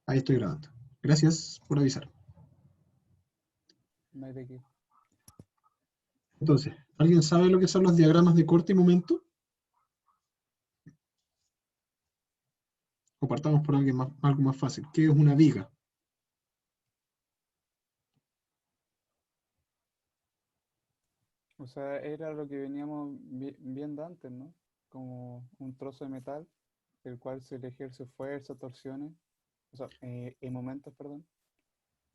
Ahí estoy grabando. Gracias por avisar. No hay de qué. Entonces, ¿alguien sabe lo que son los diagramas de corte y momento? O partamos por algo más fácil. ¿Qué es una viga? O sea, era lo que veníamos viendo antes, ¿no? Como un trozo de metal, el cual se le ejerce fuerza, torsiones, o sea, en momentos, perdón.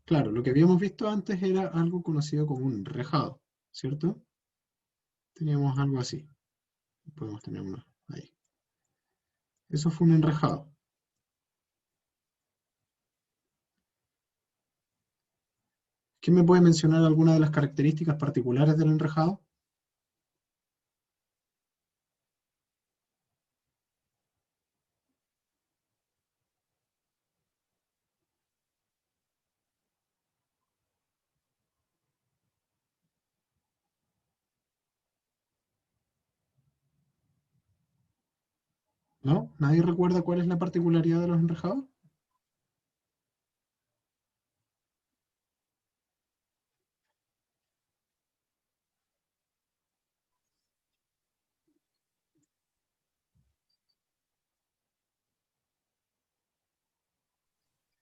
Claro, lo que habíamos visto antes era algo conocido como un enrejado, ¿cierto? Teníamos algo así. Podemos tener uno ahí. Eso fue un enrejado. ¿Quién me puede mencionar alguna de las características particulares del enrejado? ¿No? ¿Nadie recuerda cuál es la particularidad de los enrejados?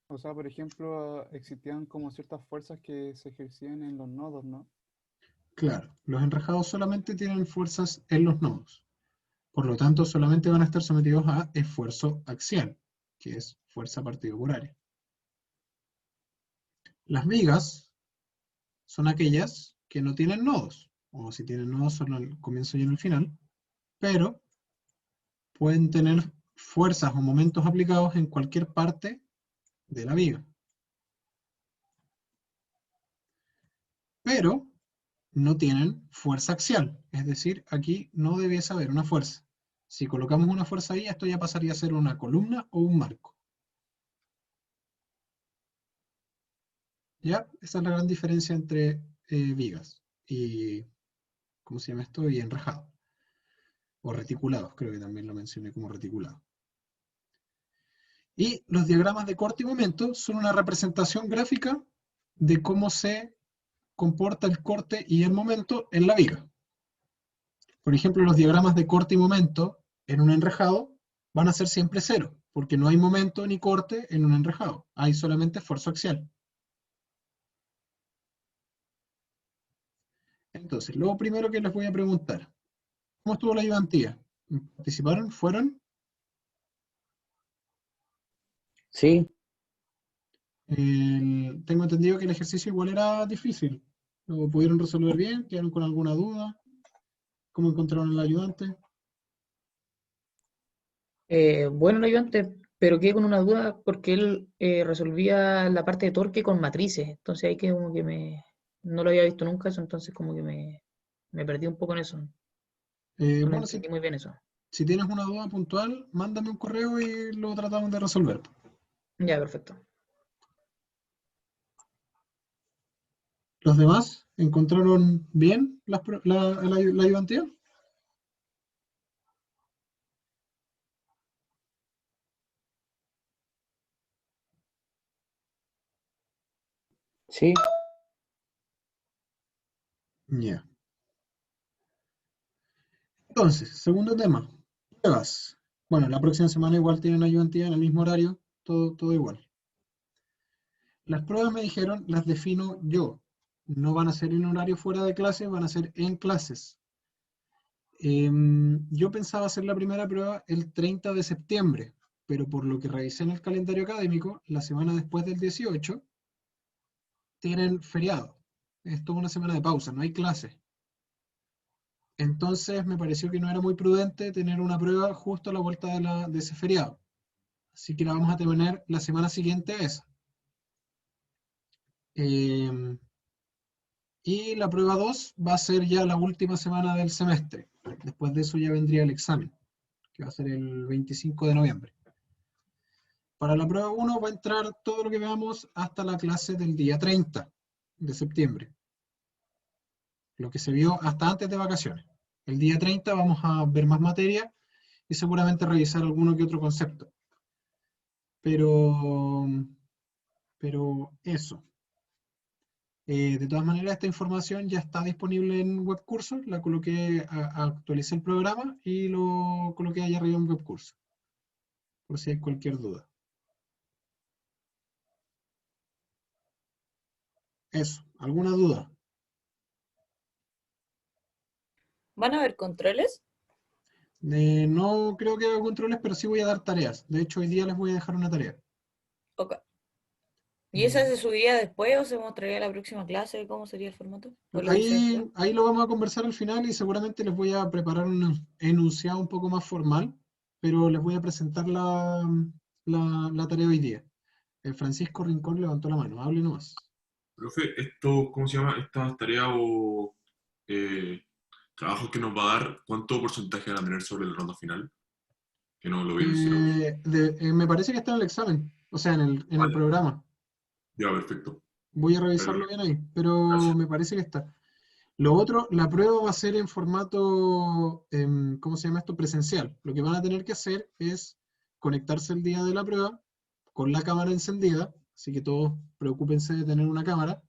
O sea, por ejemplo, existían como ciertas fuerzas que se ejercían en los nodos, ¿no? Claro, los enrejados solamente tienen fuerzas en los nodos. Por lo tanto, solamente van a estar sometidos a esfuerzo axial, que es fuerza partido por área. Las vigas son aquellas que no tienen nodos, o si tienen nodos solo al comienzo y en el final, pero pueden tener fuerzas o momentos aplicados en cualquier parte de la viga. Pero no tienen fuerza axial, es decir, aquí no debiese haber una fuerza. Si colocamos una fuerza ahí, esto ya pasaría a ser una columna o un marco. ¿Ya? Esa es la gran diferencia entre vigas y, ¿cómo se llama esto? Y enrejado. O reticulados, creo que también lo mencioné como reticulado. Y los diagramas de corte y momento son una representación gráfica de cómo se comporta el corte y el momento en la viga. Por ejemplo, los diagramas de corte y momento en un enrejado van a ser siempre cero, porque no hay momento ni corte en un enrejado, hay solamente esfuerzo axial. Entonces, lo primero que les voy a preguntar, ¿cómo estuvo la ayudantía? ¿Participaron? ¿Fueron? Sí, Tengo entendido que el ejercicio igual era difícil. ¿Lo pudieron resolver bien? ¿Quedaron con alguna duda? ¿Cómo encontraron al ayudante? bueno el ayudante, pero quedé con una duda porque él resolvía la parte de torque con matrices, entonces ahí que como que no lo había visto nunca eso, entonces como que me perdí un poco en eso, no Bueno, entendí muy bien eso. si tienes una duda puntual, mándame un correo y lo tratamos de resolver. Ya, perfecto. ¿Los demás encontraron bien la ayudantía? Sí, Ya. Entonces, segundo tema, pruebas. Bueno, la próxima semana igual tienen ayudantía en el mismo horario, todo igual. Las pruebas me dijeron, las defino yo. No van a ser en horario fuera de clase, van a ser en clases. Yo pensaba hacer la primera prueba el 30 de septiembre, pero por lo que revisé en el calendario académico, la semana después del 18 tienen feriado. Es toda una semana de pausa, no hay clases. Entonces me pareció que no era muy prudente tener una prueba justo a la vuelta de ese feriado. Así que la vamos a tener la semana siguiente a esa. Eh, y la prueba 2 va a ser ya la última semana del semestre. Después de eso ya vendría el examen, que va a ser el 25 de noviembre. Para la prueba 1 va a entrar todo lo que veamos hasta la clase del día 30 de septiembre. Lo que se vio hasta antes de vacaciones. El día 30 vamos a ver más materia y seguramente revisar alguno que otro concepto. Pero pero eso. De todas maneras, esta información ya está disponible en WebCursos, la coloqué, actualicé el programa y lo coloqué ahí arriba en WebCursos, por si hay cualquier duda. Eso, ¿alguna duda? ¿Van a haber controles? No creo que haga controles, pero sí voy a dar tareas. De hecho, hoy día les voy a dejar una tarea. Ok. ¿Y esa se subiría después o se mostraría en la próxima clase? ¿Cómo sería el formato? ¿O lo diferencia? Ahí lo vamos a conversar al final y seguramente les voy a preparar un enunciado un poco más formal, pero les voy a presentar la tarea hoy día. Francisco Rincón levantó la mano, hable nomás. Profe, esto, ¿cómo se llama? Estas tareas o trabajos que nos va a dar, ¿cuánto porcentaje van a tener sobre el ronda final? Que no lo vi enunciado. Me parece que está en el examen, o sea, en el Vale, programa. ya, perfecto. Voy a Pero, revisarlo bien ahí, pero gracias. me parece que está. Lo otro, la prueba va a ser en formato, ¿cómo se llama esto? Presencial. Lo que van a tener que hacer es conectarse el día de la prueba con la cámara encendida, así que todos preocúpense de tener una cámara.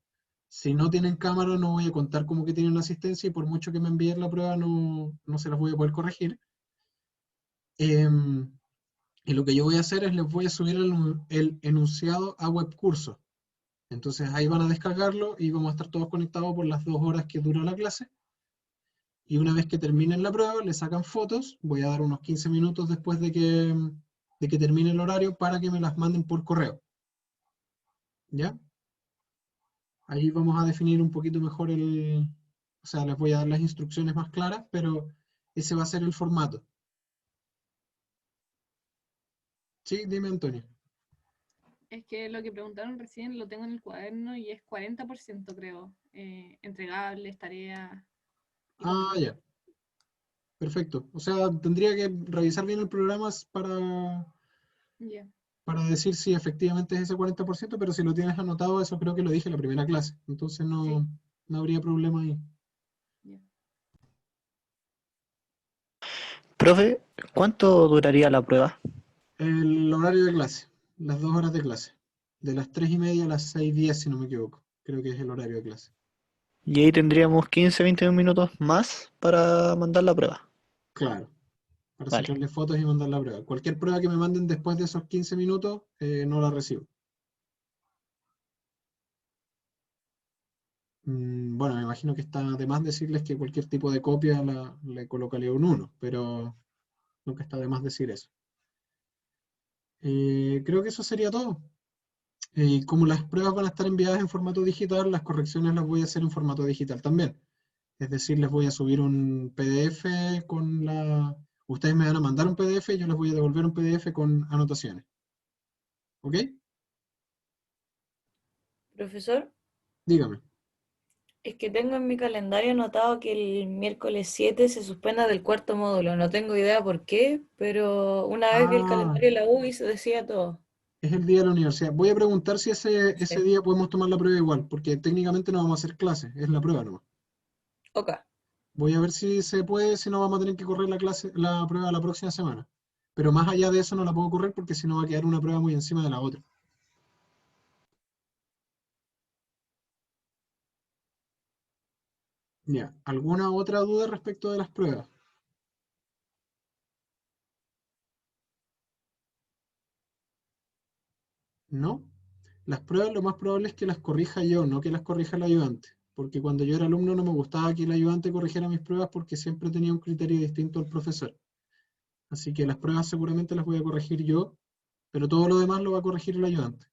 Si no tienen cámara, no voy a contar como que tienen asistencia y por mucho que me envíen la prueba, no se las voy a poder corregir. Em, y lo que yo voy a hacer es les voy a subir el enunciado a WebCursos. Entonces ahí van a descargarlo y vamos a estar todos conectados por las 2 horas que dura la clase. Y una vez que terminen la prueba, le sacan fotos. Voy a dar unos 15 minutos después de que termine el horario para que me las manden por correo. ¿Ya? Ahí vamos a definir un poquito mejor o sea, les voy a dar las instrucciones más claras, pero ese va a ser el formato. Sí, dime, Antonio. Es que lo que preguntaron recién lo tengo en el cuaderno y es 40%, creo. Entregables, tareas y Ah, contenido. ya. Perfecto. O sea, tendría que revisar bien el programa Ya. para decir si efectivamente es ese 40%, pero si lo tienes anotado, eso creo que lo dije en la primera clase. Entonces Sí. no habría problema ahí. Ya. Profe, ¿cuánto duraría la prueba? El horario de clase, las 2 horas de clase. De las 3:30 a las 6:10, si no me equivoco. Creo que es el horario de clase. Y ahí tendríamos 15, 20 minutos más para mandar la prueba. Claro, para Vale. sacarle fotos y mandar la prueba. Cualquier prueba que me manden después de esos 15 minutos, no la recibo. Bueno, me imagino que está de más decirles que cualquier tipo de copia le colocaría un 1, pero nunca está de más decir eso. Creo que eso sería todo. Como las pruebas van a estar enviadas en formato digital, las correcciones las voy a hacer en formato digital también. Es decir, les voy a subir un PDF con la... Ustedes me van a mandar un PDF y yo les voy a devolver un PDF con anotaciones. ¿Ok? Profesor, Dígame. es que tengo en mi calendario anotado que el miércoles 7 se suspenda del cuarto módulo. No tengo idea por qué, pero una vez vi el Ah, calendario de la U y se decía todo. es el día de la universidad. Voy a preguntar si ese Sí. día podemos tomar la prueba igual, porque técnicamente no vamos a hacer clase, es la prueba nomás. Ok. Voy a ver si se puede, si no vamos a tener que correr la prueba la próxima semana. Pero más allá de eso no la puedo correr porque si no va a quedar una prueba muy encima de la otra. Ya, ¿alguna otra duda respecto de las pruebas? ¿No? Las pruebas lo más probable es que las corrija yo, no que las corrija el ayudante. Porque cuando yo era alumno no me gustaba que el ayudante corrigiera mis pruebas porque siempre tenía un criterio distinto al profesor. Así que las pruebas seguramente las voy a corregir yo, pero todo lo demás lo va a corregir el ayudante.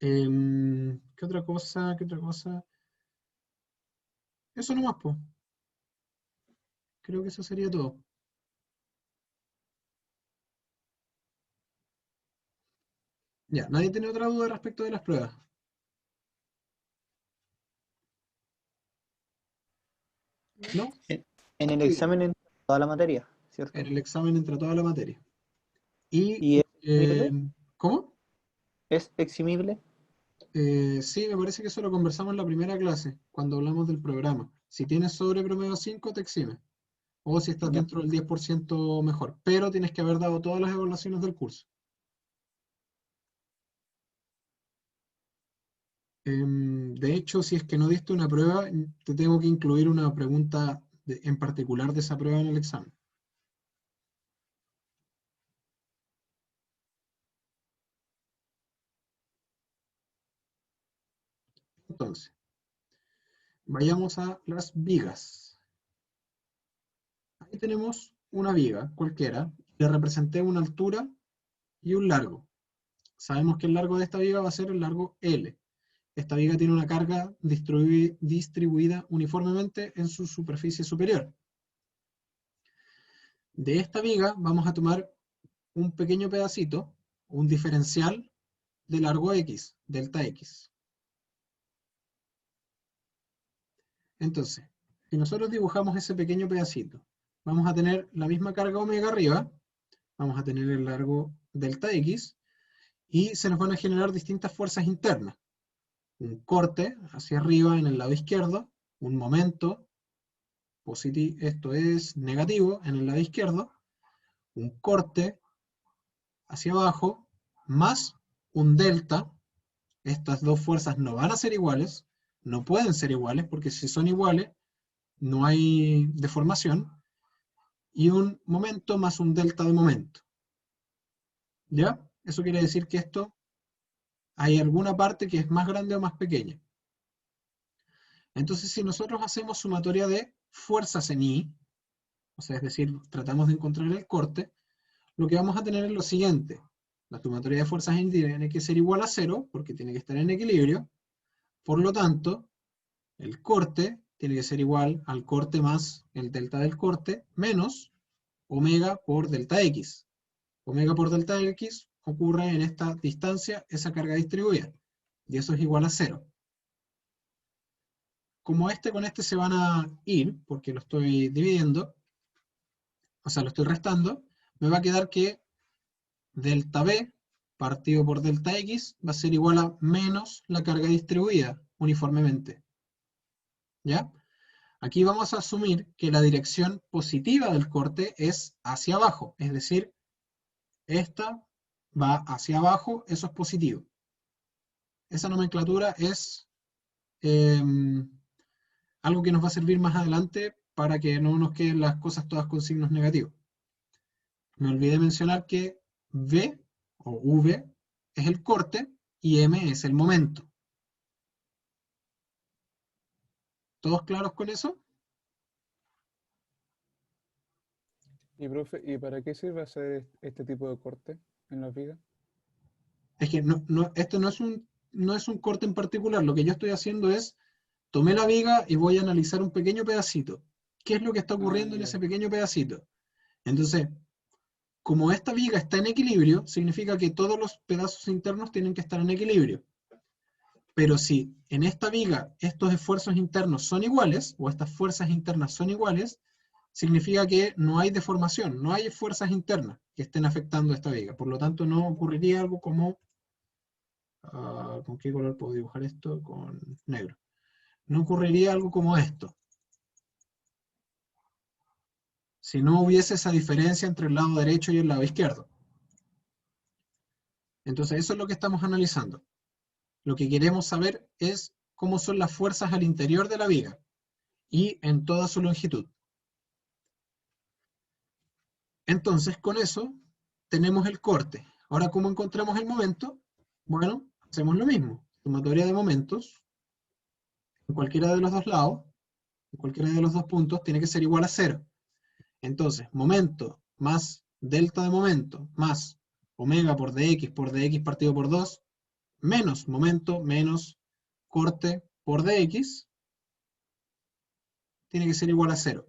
¿Qué otra cosa? ¿Qué otra cosa? Eso nomás, pues. Creo que eso sería todo. Ya, ¿nadie tiene otra duda respecto de las pruebas? ¿No? En el Sí. examen entra toda la materia, En ¿cierto? el examen entra toda la materia. Y, ¿Y es eximible? ¿cómo? ¿Es eximible? Sí, me parece que eso lo conversamos en la primera clase, cuando hablamos del programa. Si tienes sobre promedio 5, te exime. O si estás Ya. dentro del 10% mejor. Pero tienes que haber dado todas las evaluaciones del curso. De hecho, si es que no diste una prueba, te tengo que incluir una pregunta en particular de esa prueba en el examen. Entonces, vayamos a las vigas. Ahí tenemos una viga cualquiera, le representé una altura y un largo. Sabemos que el largo de esta viga va a ser el largo L. Esta viga tiene una carga distribuida uniformemente en su superficie superior. De esta viga vamos a tomar un pequeño pedacito, un diferencial de largo X, delta X. Entonces, si nosotros dibujamos ese pequeño pedacito, vamos a tener la misma carga omega arriba, vamos a tener el largo delta X, y se nos van a generar distintas fuerzas internas. Un corte hacia arriba en el lado izquierdo, un momento positivo, esto es negativo en el lado izquierdo, un corte hacia abajo, más un delta. Estas dos fuerzas no van a ser iguales, no pueden ser iguales, porque si son iguales, no hay deformación, y un momento más un delta de momento. ¿Ya? Eso quiere decir que esto, hay alguna parte que es más grande o más pequeña. Entonces, si nosotros hacemos sumatoria de fuerzas en I, o sea, es decir, tratamos de encontrar el corte, lo que vamos a tener es lo siguiente. La sumatoria de fuerzas en I tiene que ser igual a 0, porque tiene que estar en equilibrio. Por lo tanto, el corte tiene que ser igual al corte más el delta del corte, menos omega por delta X. Omega por delta X ocurre en esta distancia, esa carga distribuida. Y eso es igual a 0. Como este con este se van a ir, porque lo estoy dividiendo, o sea, lo estoy restando, me va a quedar que delta B partido por delta X va a ser igual a menos la carga distribuida uniformemente. ¿Ya? Aquí vamos a asumir que la dirección positiva del corte es hacia abajo, es decir, esta va hacia abajo, eso es positivo. Esa nomenclatura es algo que nos va a servir más adelante para que no nos queden las cosas todas con signos negativos. Me olvidé mencionar que V o V es el corte y M es el momento. ¿Todos claros con eso? Y profe, ¿y para qué sirve hacer este tipo de corte en las vigas? Es que esto no es un corte en particular. Lo que yo estoy haciendo es, tomé la viga y voy a analizar un pequeño pedacito. ¿Qué es lo que está ocurriendo en Ya. ese pequeño pedacito? Entonces, como esta viga está en equilibrio, significa que todos los pedazos internos tienen que estar en equilibrio. Pero si en esta viga estos esfuerzos internos son iguales, o estas fuerzas internas son iguales, significa que no hay deformación, no hay fuerzas internas que estén afectando esta viga. Por lo tanto, no ocurriría algo como... ¿con qué color puedo dibujar esto? Con negro. No ocurriría algo como esto. Si no hubiese esa diferencia entre el lado derecho y el lado izquierdo. Entonces, eso es lo que estamos analizando. Lo que queremos saber es cómo son las fuerzas al interior de la viga y en toda su longitud. Entonces, con eso tenemos el corte. Ahora, ¿cómo encontramos el momento? Bueno, hacemos lo mismo. Sumatoria de momentos en cualquiera de los dos lados, en cualquiera de los dos puntos, tiene que ser igual a 0. Entonces, momento más delta de momento más omega por dx partido por 2, menos momento menos corte por dx, tiene que ser igual a 0.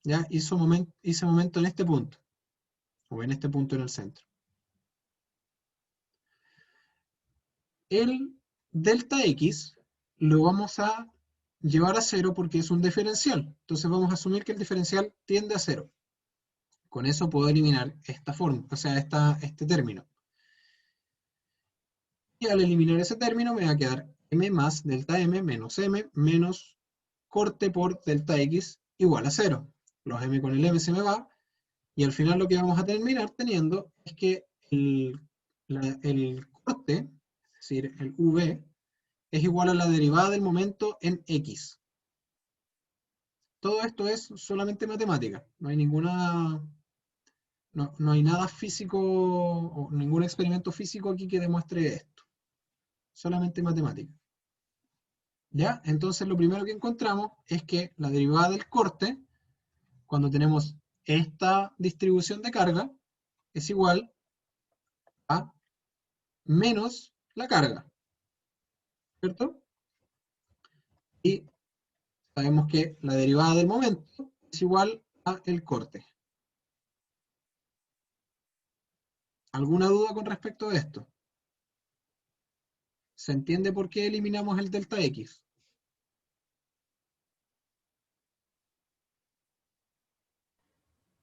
¿Ya? Hice momento en este punto, o en este punto en el centro. El delta x lo vamos a llevar a 0 porque es un diferencial. Entonces vamos a asumir que el diferencial tiende a 0. Con eso puedo eliminar esta forma, o sea, este término. Y al eliminar ese término me va a quedar m más delta m menos m menos corte por delta x igual a 0. Los m con el m se me va, y al final lo que vamos a terminar teniendo es que el corte decir, el v, es igual a la derivada del momento en x. Todo esto es solamente matemática, no hay no hay nada físico o ningún experimento físico aquí que demuestre esto. Solamente matemática. ¿Ya? Entonces lo primero que encontramos es que la derivada del corte, cuando tenemos esta distribución de carga, es igual a menos la carga. ¿Cierto? Y sabemos que la derivada del momento es igual a el corte. ¿Alguna duda con respecto a esto? ¿Se entiende por qué eliminamos el delta X?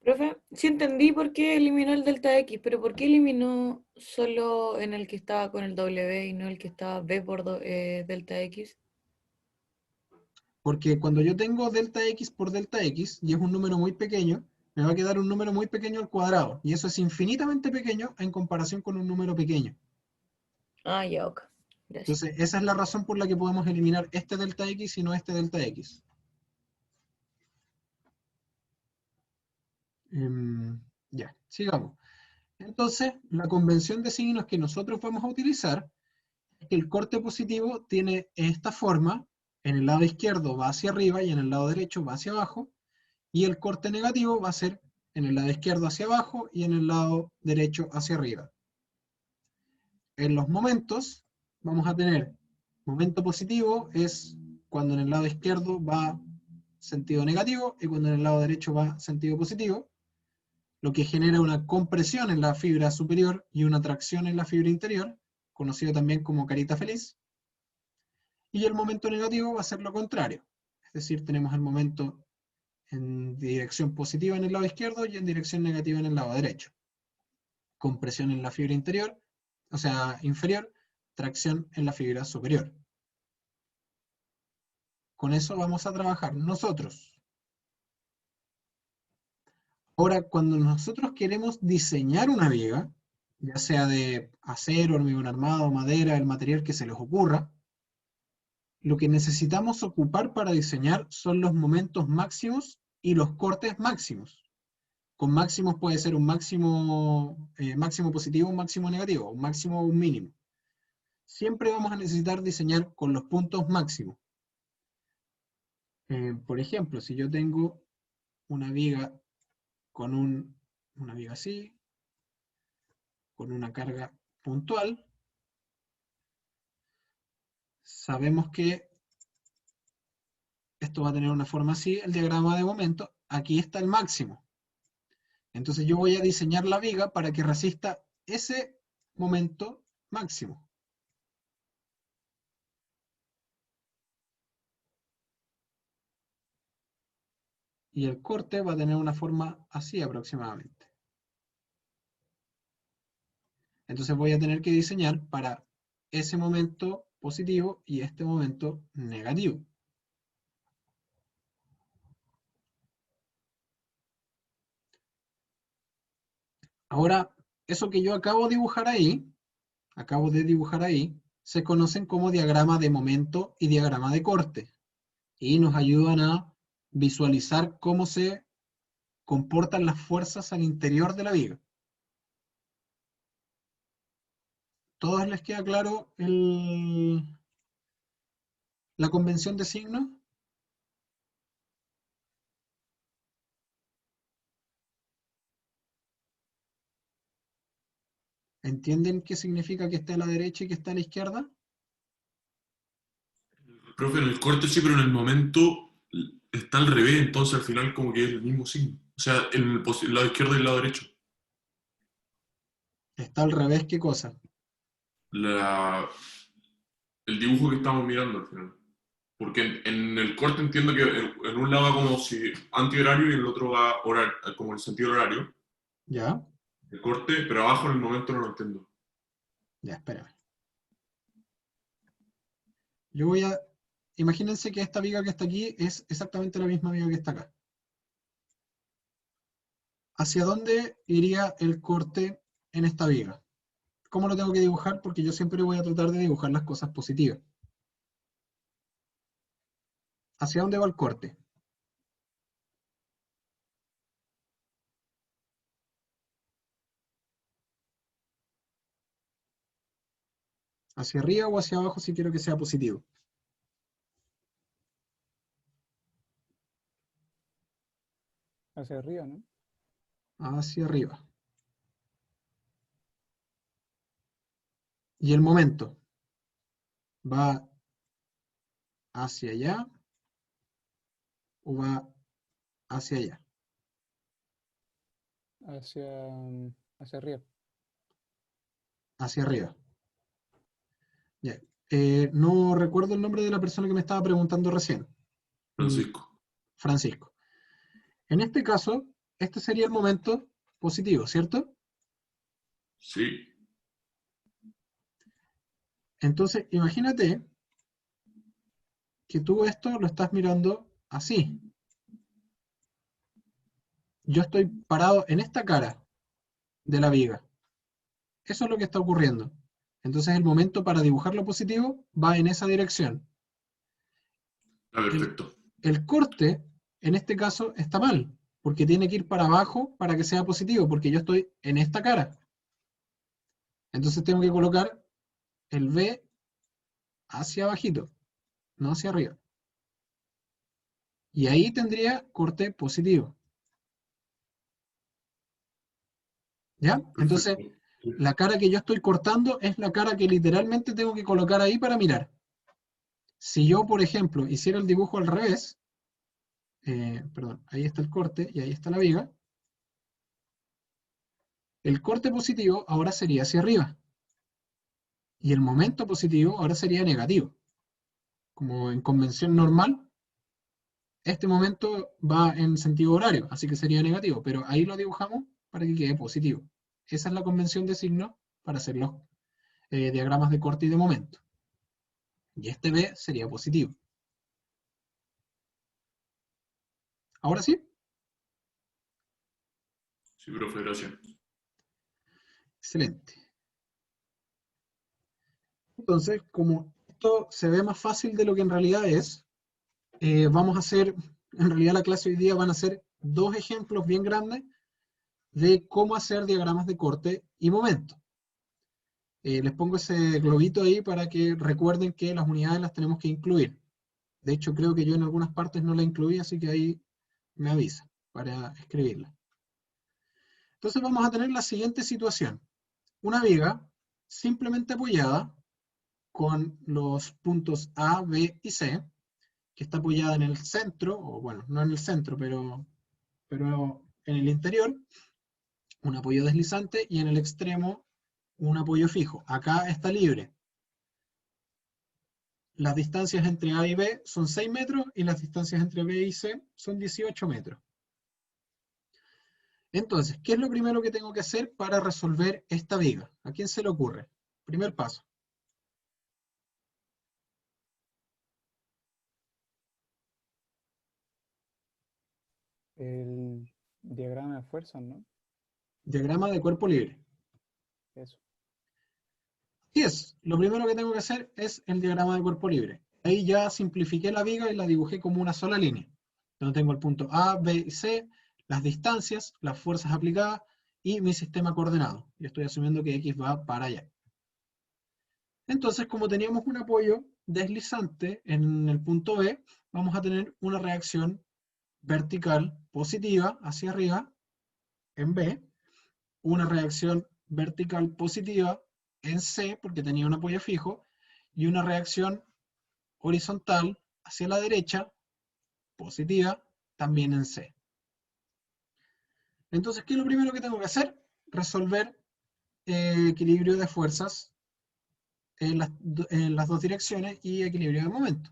Profe, sí entendí por qué eliminó el delta X, pero ¿por qué eliminó solo en el que estaba con el W y no el que estaba B por delta X? Porque cuando yo tengo delta X por delta X, y es un número muy pequeño, me va a quedar un número muy pequeño al cuadrado. Y eso es infinitamente pequeño en comparación con un número pequeño. Ah, ya, ok. Gracias. Entonces, esa es la razón por la que podemos eliminar este delta X y no este delta X. Ya, sigamos. Entonces, la convención de signos que nosotros vamos a utilizar es que el corte positivo tiene esta forma, en el lado izquierdo va hacia arriba y en el lado derecho va hacia abajo, y el corte negativo va a ser en el lado izquierdo hacia abajo y en el lado derecho hacia arriba. En los momentos vamos a tener momento positivo es cuando en el lado izquierdo va sentido negativo y cuando en el lado derecho va sentido positivo, lo que genera una compresión en la fibra superior y una tracción en la fibra interior, conocido también como carita feliz. Y el momento negativo va a ser lo contrario, es decir, tenemos el momento en dirección positiva en el lado izquierdo y en dirección negativa en el lado derecho. Compresión en la fibra interior, o sea, inferior, tracción en la fibra superior. Con eso vamos a trabajar nosotros. Ahora, cuando nosotros queremos diseñar una viga, ya sea de acero, hormigón armado, madera, el material que se les ocurra, lo que necesitamos ocupar para diseñar son los momentos máximos y los cortes máximos. Con máximos puede ser un máximo, máximo positivo, un máximo negativo, un máximo o un mínimo. Siempre vamos a necesitar diseñar con los puntos máximos. Por ejemplo, si yo tengo una viga con una viga así, con una carga puntual, sabemos que esto va a tener una forma así, el diagrama de momento, aquí está el máximo. Entonces yo voy a diseñar la viga para que resista ese momento máximo. Y el corte va a tener una forma así aproximadamente. Entonces voy a tener que diseñar para ese momento positivo y este momento negativo. Ahora, eso que yo acabo de dibujar ahí, se conocen como diagrama de momento y diagrama de corte. Y nos ayudan a visualizar cómo se comportan las fuerzas al interior de la viga. ¿Todos les queda claro la convención de signos? ¿Entienden qué significa que esté a la derecha y que esté a la izquierda? Profe, en el corte sí, pero en el momento está al revés, entonces al final como que es el mismo signo. O sea, el lado izquierdo y el lado derecho. Está al revés, ¿qué cosa? El dibujo que estamos mirando al final. Porque en el corte entiendo que en un lado va como si antihorario y en el otro va como el sentido horario. ¿Ya? El corte, pero abajo en el momento no lo entiendo. Ya, espérame. Yo voy a... Imagínense que esta viga que está aquí es exactamente la misma viga que está acá. ¿Hacia dónde iría el corte en esta viga? ¿cómo lo tengo que dibujar? Porque yo siempre voy a tratar de dibujar las cosas positivas. ¿Hacia dónde va el corte? ¿Hacia arriba o hacia abajo si quiero que sea positivo? Hacia arriba, ¿no? Hacia arriba. ¿Y el momento? ¿Va hacia allá o va hacia allá? Hacia arriba. Hacia arriba. Ya. No recuerdo el nombre de la persona que me estaba preguntando recién. Francisco. Francisco. En este caso, este sería el momento positivo, ¿cierto? Sí. Entonces, imagínate que tú esto lo estás mirando así. Yo estoy parado en esta cara de la viga. Eso es lo que está ocurriendo. Entonces el momento para dibujar lo positivo va en esa dirección. Está perfecto. El corte, en este caso, está mal, porque tiene que ir para abajo para que sea positivo, porque yo estoy en esta cara. Entonces tengo que colocar el B hacia abajito, no hacia arriba. Y ahí tendría corte positivo. ¿Ya? Entonces, Perfecto. Sí. la cara que yo estoy cortando es la cara que literalmente tengo que colocar ahí para mirar. Si yo, por ejemplo, hiciera el dibujo al revés, perdón, ahí está el corte y ahí está la viga, el corte positivo ahora sería hacia arriba. Y el momento positivo ahora sería negativo. Como en convención normal, este momento va en sentido horario, así que sería negativo, pero ahí lo dibujamos para que quede positivo. Esa es la convención de signos para hacer los diagramas de corte y de momento. Y este B sería positivo. ¿Ahora sí? Sí, profe, gracias. Excelente. Entonces, como esto se ve más fácil de lo que en realidad es, vamos a hacer, en realidad la clase hoy día van a ser dos ejemplos bien grandes de cómo hacer diagramas de corte y momento. Les pongo ese globito ahí para que recuerden que las unidades las tenemos que incluir. De hecho, creo que yo en algunas partes no la incluí, así que ahí me avisa para escribirla. Entonces vamos a tener la siguiente situación. Una viga simplemente apoyada con los puntos A, B y C, que está apoyada en el centro, o bueno, no en el centro, pero en el interior, un apoyo deslizante, y en el extremo un apoyo fijo. Acá está libre. Las distancias entre A y B son 6 metros y las distancias entre B y C son 18 metros. Entonces, ¿qué es lo primero que tengo que hacer para resolver esta viga? ¿A quién se le ocurre? Primer paso. El diagrama de fuerzas, ¿no? Diagrama de cuerpo libre. Eso. Y es, lo primero que tengo que hacer es el diagrama de cuerpo libre. Ahí ya simplifiqué la viga y la dibujé como una sola línea. Donde tengo el punto A, B y C, las distancias, las fuerzas aplicadas y mi sistema coordenado. Y estoy asumiendo que X va para allá. Entonces, como teníamos un apoyo deslizante en el punto B, vamos a tener una reacción vertical positiva hacia arriba en B, una reacción vertical positiva en C, porque tenía un apoyo fijo, y una reacción horizontal hacia la derecha, positiva, también en C. Entonces, ¿qué es lo primero que tengo que hacer? Resolver equilibrio de fuerzas en las dos direcciones y equilibrio de momento.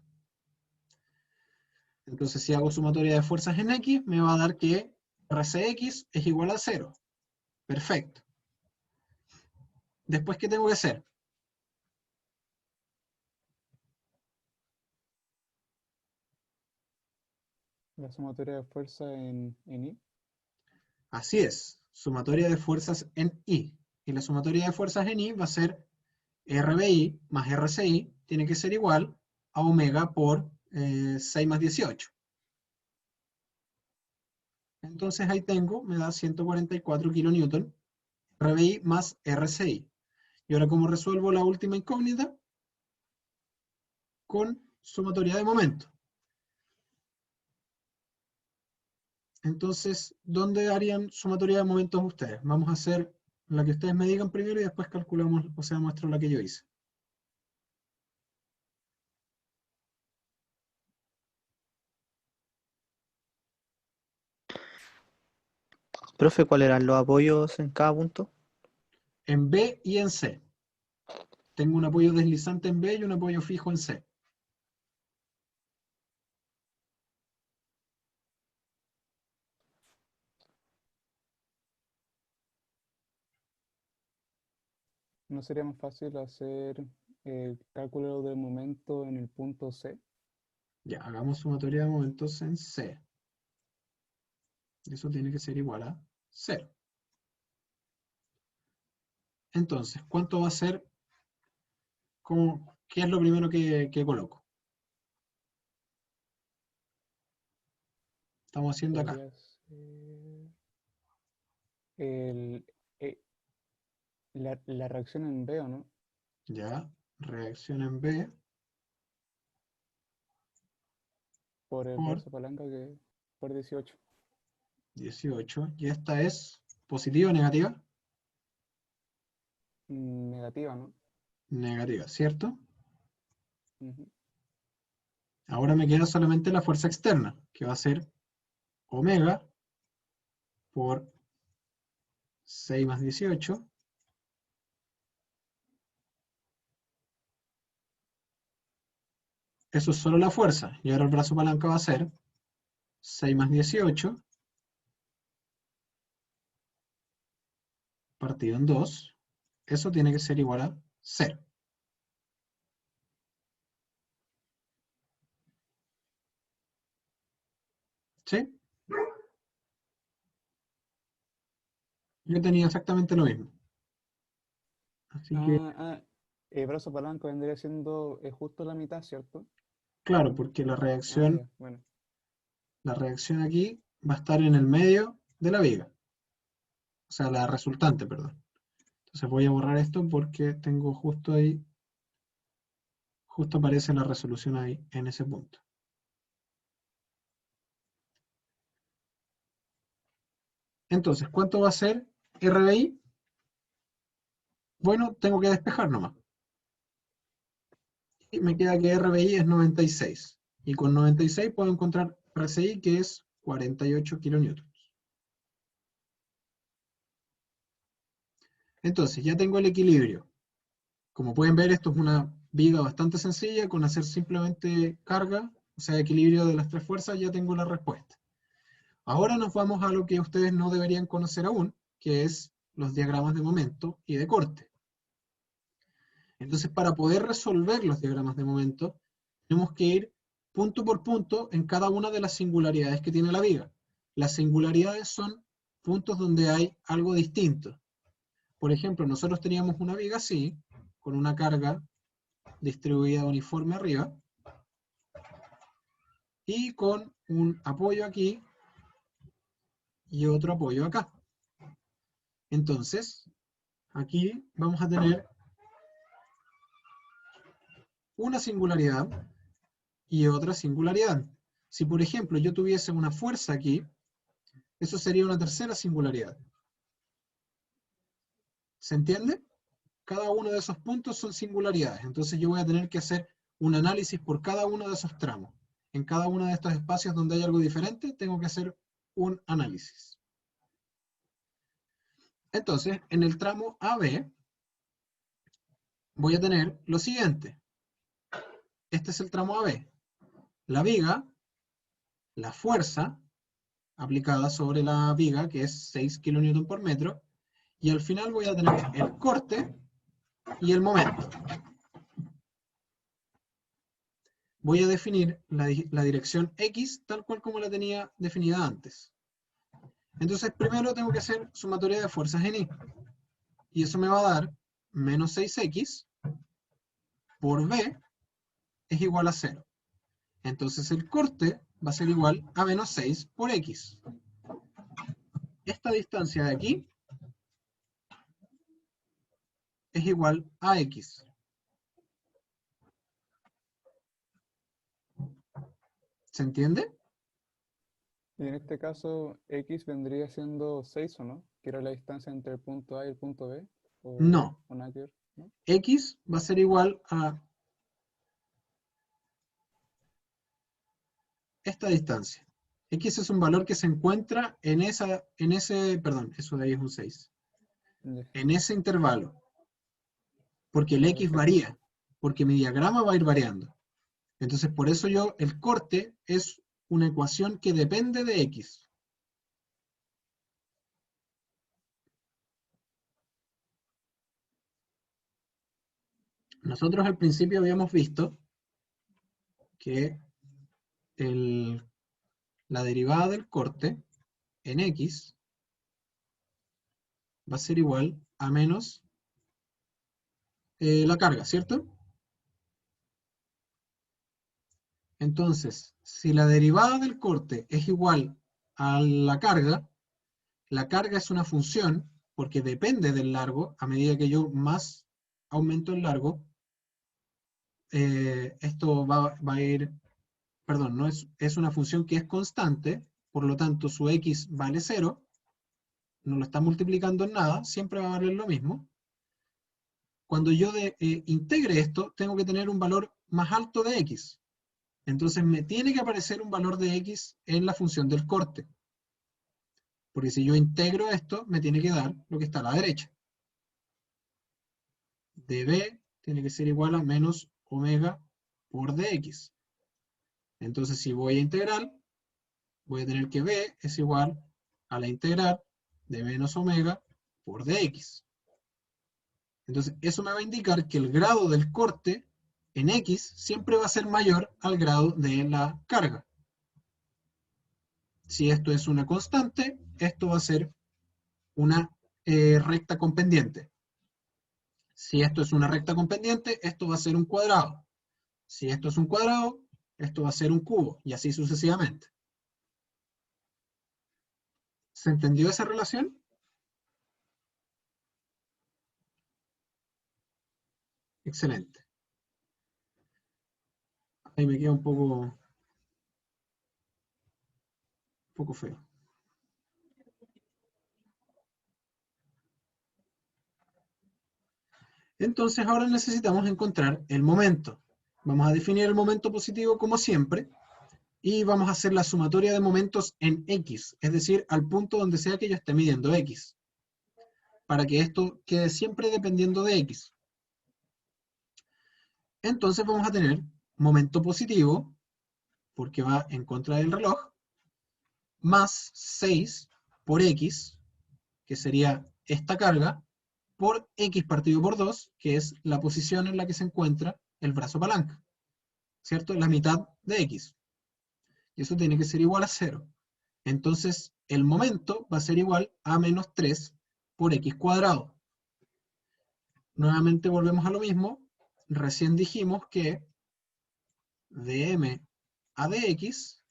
Entonces, si hago sumatoria de fuerzas en X, me va a dar que RCX es igual a 0. Perfecto. Después, ¿qué tengo que hacer? La sumatoria de fuerza en I. Así es, sumatoria de fuerzas en I. y la sumatoria de fuerzas en I va a ser RBI más RCI, tiene que ser igual a omega por 6 más 18. Entonces ahí tengo, me da 144 kilonewton, RBI más RCI. Y ahora, ¿cómo resuelvo la última incógnita? Con sumatoria de momento. Entonces, ¿dónde harían sumatoria de momentos ustedes? Vamos a hacer la que ustedes me digan primero y después calculamos, o sea, muestro la que yo hice. Profe, ¿cuáles eran los apoyos en cada punto? En B y en C. Tengo un apoyo deslizante en B y un apoyo fijo en C. ¿No sería más fácil hacer el cálculo del momento en el punto C? Ya, hagamos sumatoria de momentos en C. Eso tiene que ser igual a 0. Entonces, ¿cuánto va a ser? ¿Qué es lo primero que coloco? Estamos haciendo acá. Podría ser el, eh, la reacción en B, ¿o no? Ya, reacción en B Por el por brazo palanca que por 18. 18. Y esta es positiva o negativa. Negativa, ¿no? Negativa, ¿cierto? Ujú. Ahora me queda solamente la fuerza externa, que va a ser omega por 6 más 18. Eso es solo la fuerza. Y ahora el brazo palanca va a ser 6 más 18 partido en 2. Eso tiene que ser igual a 0. ¿Sí? Yo tenía exactamente lo mismo. Así que, El brazo palanca vendría siendo justo la mitad, ¿cierto? claro, porque Ya, bueno. la reacción aquí va a estar en el medio de la viga. O sea, la resultante, perdón. Entonces voy a borrar esto porque tengo justo ahí, justo aparece la resolución ahí, en ese punto. Entonces, ¿cuánto va a ser RBI? Bueno, tengo que despejar nomás. Y me queda que RBI es 96. Y con 96 puedo encontrar RCI, que es 48 kilonewtons. Entonces, ya tengo el equilibrio. Como pueden ver, esto es una viga bastante sencilla, con hacer simplemente carga, o sea, equilibrio de las tres fuerzas, ya tengo la respuesta. Ahora nos vamos a lo que ustedes no deberían conocer aún, que es los diagramas de momento y de corte. Entonces, para poder resolver los diagramas de momento, tenemos que ir punto por punto en cada una de las singularidades que tiene la viga. Las singularidades son puntos donde hay algo distinto. Por ejemplo, nosotros teníamos una viga así, con una carga distribuida uniforme arriba, y con un apoyo aquí y otro apoyo acá. Entonces, aquí vamos a tener una singularidad y otra singularidad. Si, por ejemplo, yo tuviese una fuerza aquí, eso sería una tercera singularidad. ¿Se entiende? Cada uno de esos puntos son singularidades. Entonces yo voy a tener que hacer un análisis por cada uno de esos tramos. En cada uno de estos espacios donde hay algo diferente, tengo que hacer un análisis. Entonces, en el tramo AB, voy a tener lo siguiente. Este es el tramo AB. La viga, la fuerza aplicada sobre la viga, que es 6 kN por metro, y al final voy a tener el corte y el momento. Voy a definir la dirección X tal cual como la tenía definida antes. Entonces, primero tengo que hacer sumatoria de fuerzas en I. y eso me va a dar menos 6x por b es igual a 0. Entonces el corte va a ser igual a menos 6 por x. Esta distancia de aquí es igual a x. ¿Se entiende? Y en este caso, X vendría siendo 6, ¿o no? Que era la distancia entre el punto A y el punto B. No. O nada que ver, ¿no? X va a ser igual a esta distancia. X es un valor que se encuentra en ese, perdón, eso de ahí es un 6. Ya. En ese intervalo. Porque el Ya, X perfecto. varía. Porque mi diagrama va a ir variando. Entonces, por eso el corte es una ecuación que depende de X. Nosotros al principio habíamos visto que la derivada del corte en X va a ser igual a menos la carga, ¿cierto? Entonces, si la derivada del corte es igual a la carga es una función porque depende del largo. A medida que yo más aumento el largo, esto va a ir, perdón, no es una función que es constante, por lo tanto su x vale 0, no lo está multiplicando en nada, siempre va a valer lo mismo. Cuando yo integre esto, tengo que tener un valor más alto de x. Entonces me tiene que aparecer un valor de x en la función del corte. Porque si yo integro esto, me tiene que dar lo que está a la derecha. dB tiene que ser igual a menos omega por dx. Entonces si voy a integrar, voy a tener que b es igual a la integral de menos omega por dx. Entonces eso me va a indicar que el grado del corte en x siempre va a ser mayor al grado de la carga. Si esto es una constante, esto va a ser una recta con pendiente. Si esto es una recta con pendiente, esto va a ser un cuadrado. Si esto es un cuadrado, esto va a ser un cubo, y así sucesivamente. ¿Se entendió esa relación? Excelente. Ahí me queda un poco feo. Entonces ahora necesitamos encontrar el momento. Vamos a definir el momento positivo como siempre, y vamos a hacer la sumatoria de momentos en x, es decir, al punto donde sea que yo esté midiendo x, para que esto quede siempre dependiendo de x. Entonces vamos a tener momento positivo, porque va en contra del reloj, más 6 por x, que sería esta carga, por x partido por 2, que es la posición en la que se encuentra el brazo palanca, ¿cierto? La mitad de x. Y eso tiene que ser igual a 0. Entonces, el momento va a ser igual a menos 3 por x cuadrado. Nuevamente volvemos a lo mismo. Recién dijimos que dm a dx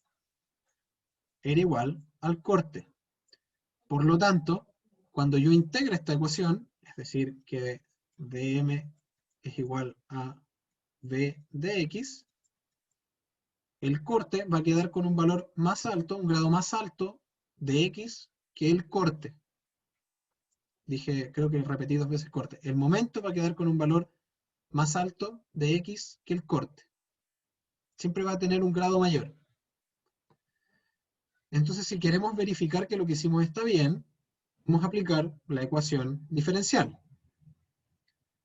era igual al corte. Por lo tanto, cuando yo integre esta ecuación, es decir, que dm es igual a b de x, el corte va a quedar con un valor más alto, un grado más alto de x que el corte. Dije, creo que repetí 2 veces corte. El momento va a quedar con un valor más alto de x que el corte. Siempre va a tener un grado mayor. Entonces, si queremos verificar que lo que hicimos está bien, vamos a aplicar la ecuación diferencial.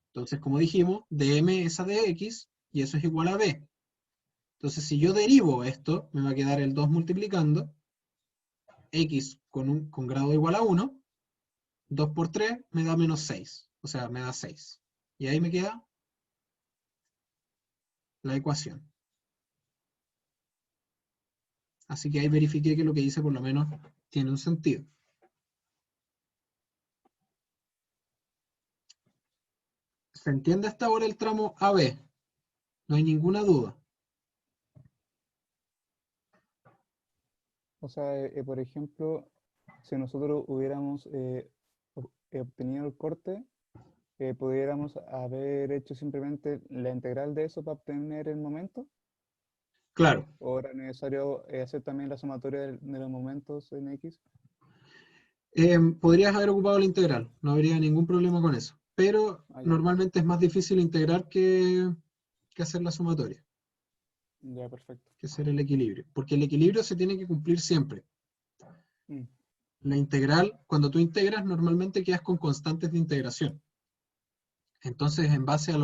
Entonces, como dijimos, dm es a dx, y eso es igual a b. Entonces, si yo derivo esto, me va a quedar el 2 multiplicando, x con grado igual a 1, 2 por 3 me da menos 6, o sea, me da 6. Y ahí me queda la ecuación. Así que ahí verifiqué que lo que hice por lo menos tiene un sentido. ¿Se entiende hasta ahora el tramo AB? No hay ninguna duda. O sea, por ejemplo, si nosotros hubiéramos obtenido el corte, pudiéramos haber hecho simplemente la integral de eso para obtener el momento, Claro, o era necesario hacer también la sumatoria de los momentos en X. podrías haber ocupado la integral, no habría ningún problema con eso. Pero Ah, ya, normalmente es más difícil integrar que hacer la sumatoria, ya, perfecto. que hacer el equilibrio. Porque el equilibrio se tiene que cumplir siempre. Mm, La integral, cuando tú integras, normalmente quedas con constantes de integración. Entonces, en base a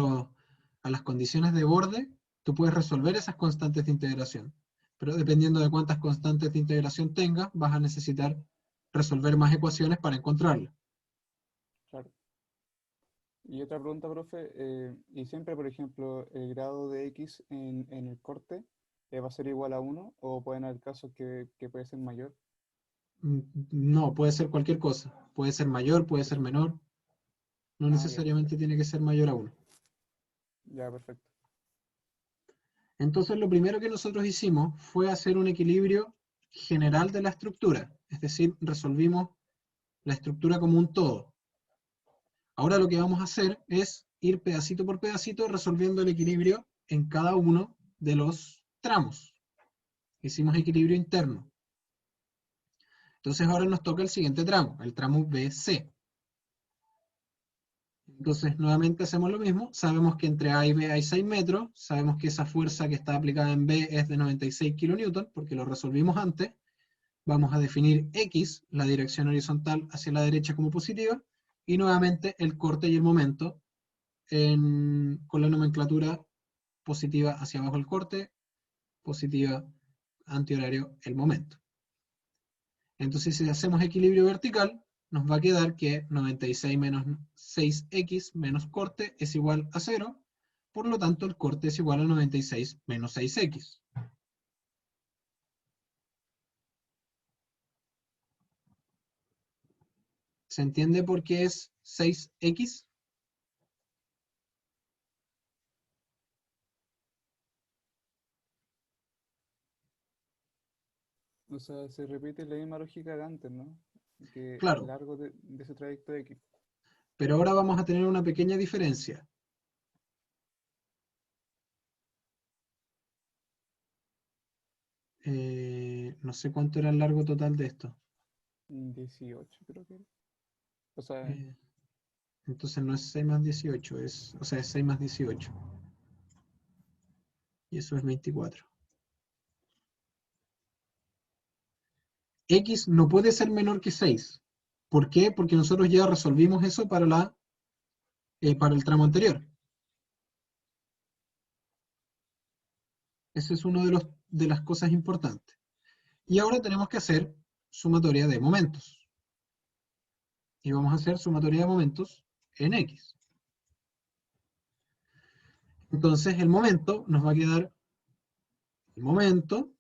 las condiciones de borde, tú puedes resolver esas constantes de integración. Pero dependiendo de cuántas constantes de integración tengas, vas a necesitar resolver más ecuaciones para encontrarlas. claro. Y otra pregunta, profe, ¿y siempre, por ejemplo, el grado de X en el corte va a ser igual a 1 o pueden haber casos que puede ser mayor? No, puede ser cualquier cosa. Puede ser mayor, puede ser menor. No Ah, ya, necesariamente tiene que ser mayor a 1. ya, perfecto. Entonces, lo primero que nosotros hicimos fue hacer un equilibrio general de la estructura. Es decir, resolvimos la estructura como un todo. Ahora lo que vamos a hacer es ir pedacito por pedacito resolviendo el equilibrio en cada uno de los tramos. Hicimos equilibrio interno. Entonces ahora nos toca el siguiente tramo, el tramo BC. Entonces nuevamente hacemos lo mismo, sabemos que entre A y B hay 6 metros, sabemos que esa fuerza que está aplicada en B es de 96 kN, porque lo resolvimos antes. Vamos a definir X, la dirección horizontal hacia la derecha como positiva, y nuevamente el corte y el momento con la nomenclatura positiva hacia abajo el corte, positiva antihorario el momento. Entonces si hacemos equilibrio vertical, nos va a quedar que 96 menos 6x menos corte es igual a 0, por lo tanto el corte es igual a 96 menos 6x. ¿Se entiende por qué es 6x? O sea, se repite la misma lógica de antes, ¿no? Que el Claro, largo de ese trayecto X. pero ahora vamos a tener una pequeña diferencia. No sé cuánto era el largo total de esto. 18 creo que era. O sea, Eh, entonces no es 6 más 18, es 6 más 18. Y eso es 24. X no puede ser menor que 6. ¿Por qué? Porque nosotros ya resolvimos eso para el tramo anterior. Ese es uno de las cosas importantes. Y ahora tenemos que hacer sumatoria de momentos. Y vamos a hacer sumatoria de momentos en X. Entonces el momento nos va a quedar el momento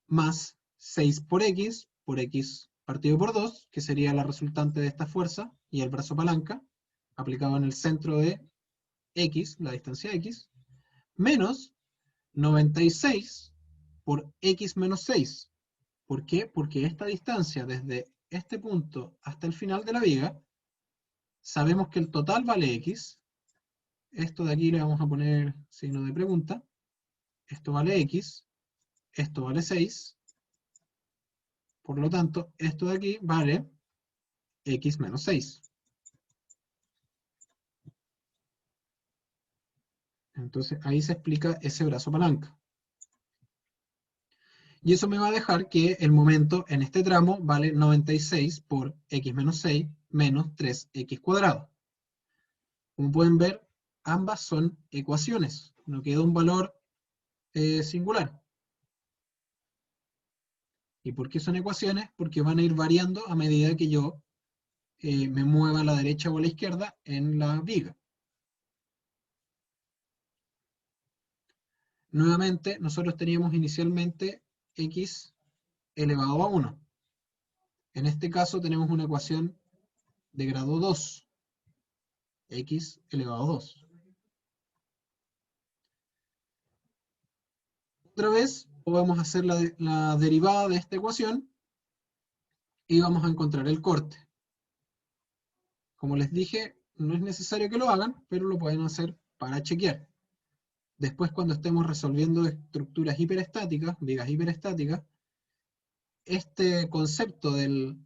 más 6 por X partido por 2, que sería la resultante de esta fuerza y el brazo palanca, aplicado en el centro de X, la distancia X, menos 96 por X menos 6. ¿Por qué? Porque esta distancia desde este punto hasta el final de la viga, sabemos que el total vale X. Esto de aquí le vamos a poner signo de pregunta. Esto vale X. Esto vale 6. Por lo tanto, esto de aquí vale X menos 6. Entonces ahí se explica ese brazo palanca. Y eso me va a dejar que el momento en este tramo vale 96 por X menos 6 menos 3X cuadrado. Como pueden ver, ambas son ecuaciones. No queda un valor singular. ¿Y por qué son ecuaciones? Porque van a ir variando a medida que yo me mueva a la derecha o a la izquierda en la viga. Nuevamente, nosotros teníamos inicialmente x elevado a 1. En este caso tenemos una ecuación de grado 2. X elevado a 2. otra vez podemos hacer la derivada de esta ecuación y vamos a encontrar el corte. Como les dije, no es necesario que lo hagan, pero lo pueden hacer para chequear. Después, cuando estemos resolviendo estructuras hiperestáticas, vigas hiperestáticas, este concepto de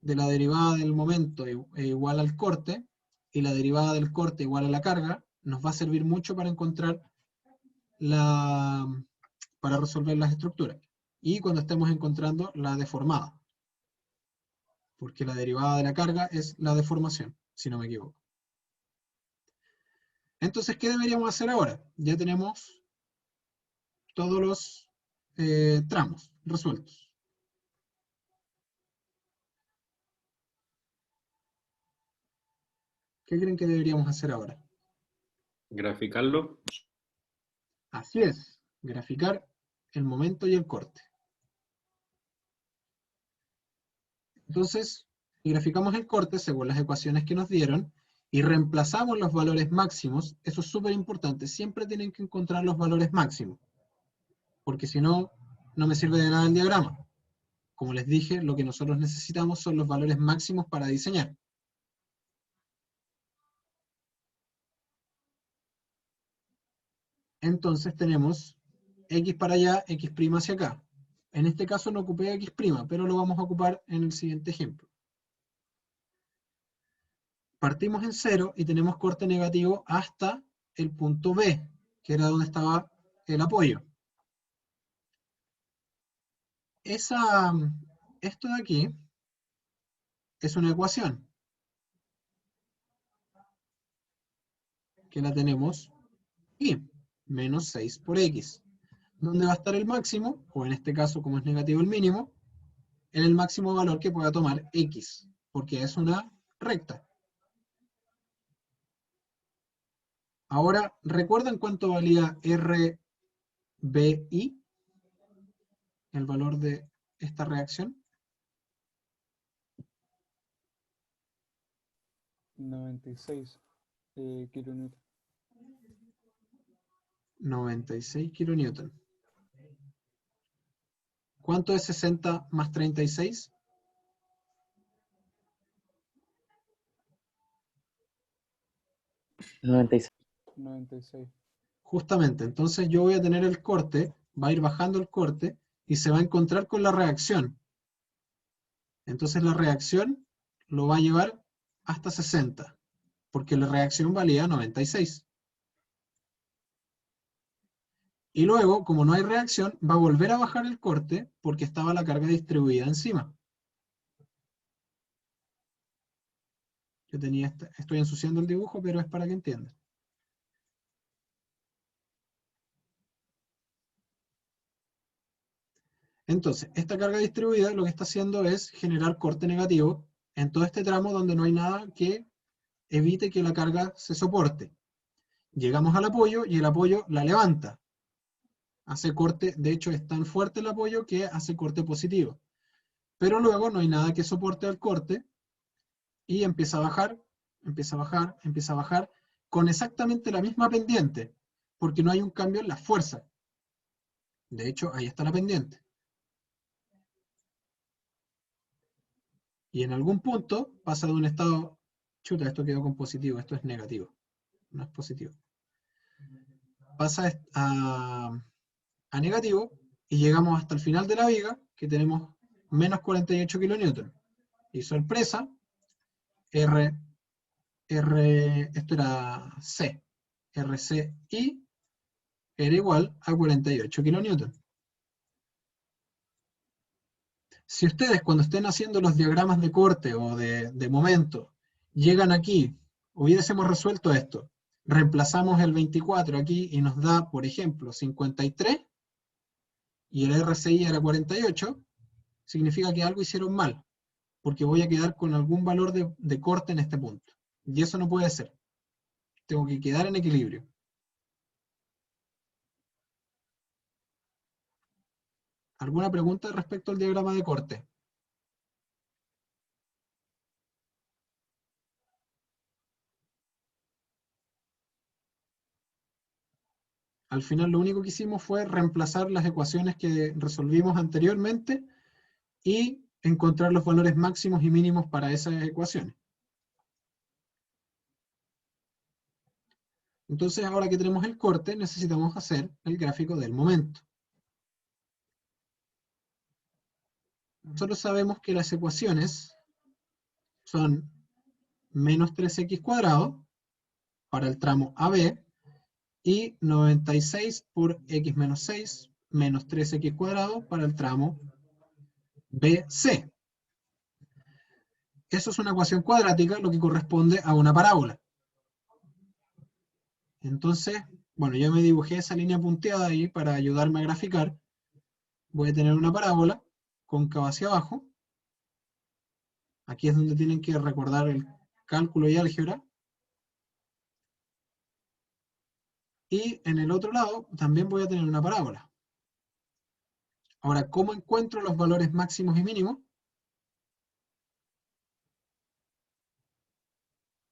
la derivada del momento igual al corte, y la derivada del corte igual a la carga, nos va a servir mucho para encontrar para resolver las estructuras. Y cuando estemos encontrando la deformada. Porque la derivada de la carga es la deformación, si no me equivoco. Entonces, ¿qué deberíamos hacer ahora? Ya tenemos todos los tramos resueltos. ¿Qué creen que deberíamos hacer ahora? Graficarlo. Así es, graficar el momento y el corte. Entonces, si graficamos el corte según las ecuaciones que nos dieron y reemplazamos los valores máximos, eso es súper importante, siempre tienen que encontrar los valores máximos, porque si no, no me sirve de nada el diagrama. Como les dije, lo que nosotros necesitamos son los valores máximos para diseñar. Entonces tenemos x para allá, x' hacia acá. En este caso no ocupé x', pero lo vamos a ocupar en el siguiente ejemplo. Partimos en 0 y tenemos corte negativo hasta el punto B, que era donde estaba el apoyo. Esto de aquí es una ecuación, que la tenemos y menos 6 por x. ¿Dónde va a estar el máximo? O en este caso, como es negativo el mínimo, en el máximo valor que pueda tomar x, porque es una recta. Ahora, ¿recuerdan cuánto valía RBI? El valor de esta reacción. 96 kilonewton. 96 kilonewton. ¿Cuánto es 60 más 36? 96. 96. Justamente, entonces yo voy a tener el corte, va a ir bajando el corte y se va a encontrar con la reacción. Entonces la reacción lo va a llevar hasta 60, porque la reacción valía 96. Y luego, como no hay reacción, va a volver a bajar el corte porque estaba la carga distribuida encima. Yo estoy ensuciando el dibujo, pero es para que entiendan. Entonces, esta carga distribuida lo que está haciendo es generar corte negativo en todo este tramo donde no hay nada que evite que la carga se soporte. Llegamos al apoyo y el apoyo la levanta. Hace corte, de hecho es tan fuerte el apoyo que hace corte positivo. Pero luego no hay nada que soporte al corte y empieza a bajar, empieza a bajar, empieza a bajar, con exactamente la misma pendiente, porque no hay un cambio en la fuerza. De hecho, ahí está la pendiente. Y en algún punto pasa de un estado, chuta, esto quedó con positivo, esto es negativo, no es positivo. Pasa a negativo y llegamos hasta el final de la viga, que tenemos menos 48 kilonewton. Y sorpresa, esto era C, RCI era igual a 48 kilonewton. Si ustedes cuando estén haciendo los diagramas de corte o de momento, llegan aquí, hubiésemos resuelto esto, reemplazamos el 24 aquí y nos da, por ejemplo, 53, y el RCI era 48, significa que algo hicieron mal, porque voy a quedar con algún valor de corte en este punto. Y eso no puede ser. Tengo que quedar en equilibrio. ¿Alguna pregunta respecto al diagrama de corte? Al final lo único que hicimos fue reemplazar las ecuaciones que resolvimos anteriormente y encontrar los valores máximos y mínimos para esas ecuaciones. Entonces, ahora que tenemos el corte, necesitamos hacer el gráfico del momento. Nosotros sabemos que las ecuaciones son menos 3x cuadrado para el tramo AB y 96 por x menos 6 menos 3x cuadrado para el tramo BC. Eso es una ecuación cuadrática, lo que corresponde a una parábola. Entonces, bueno, yo me dibujé esa línea punteada ahí para ayudarme a graficar. Voy a tener una parábola cóncava hacia abajo. Aquí es donde tienen que recordar el cálculo y álgebra. Y en el otro lado también voy a tener una parábola. Ahora, ¿cómo encuentro los valores máximos y mínimos?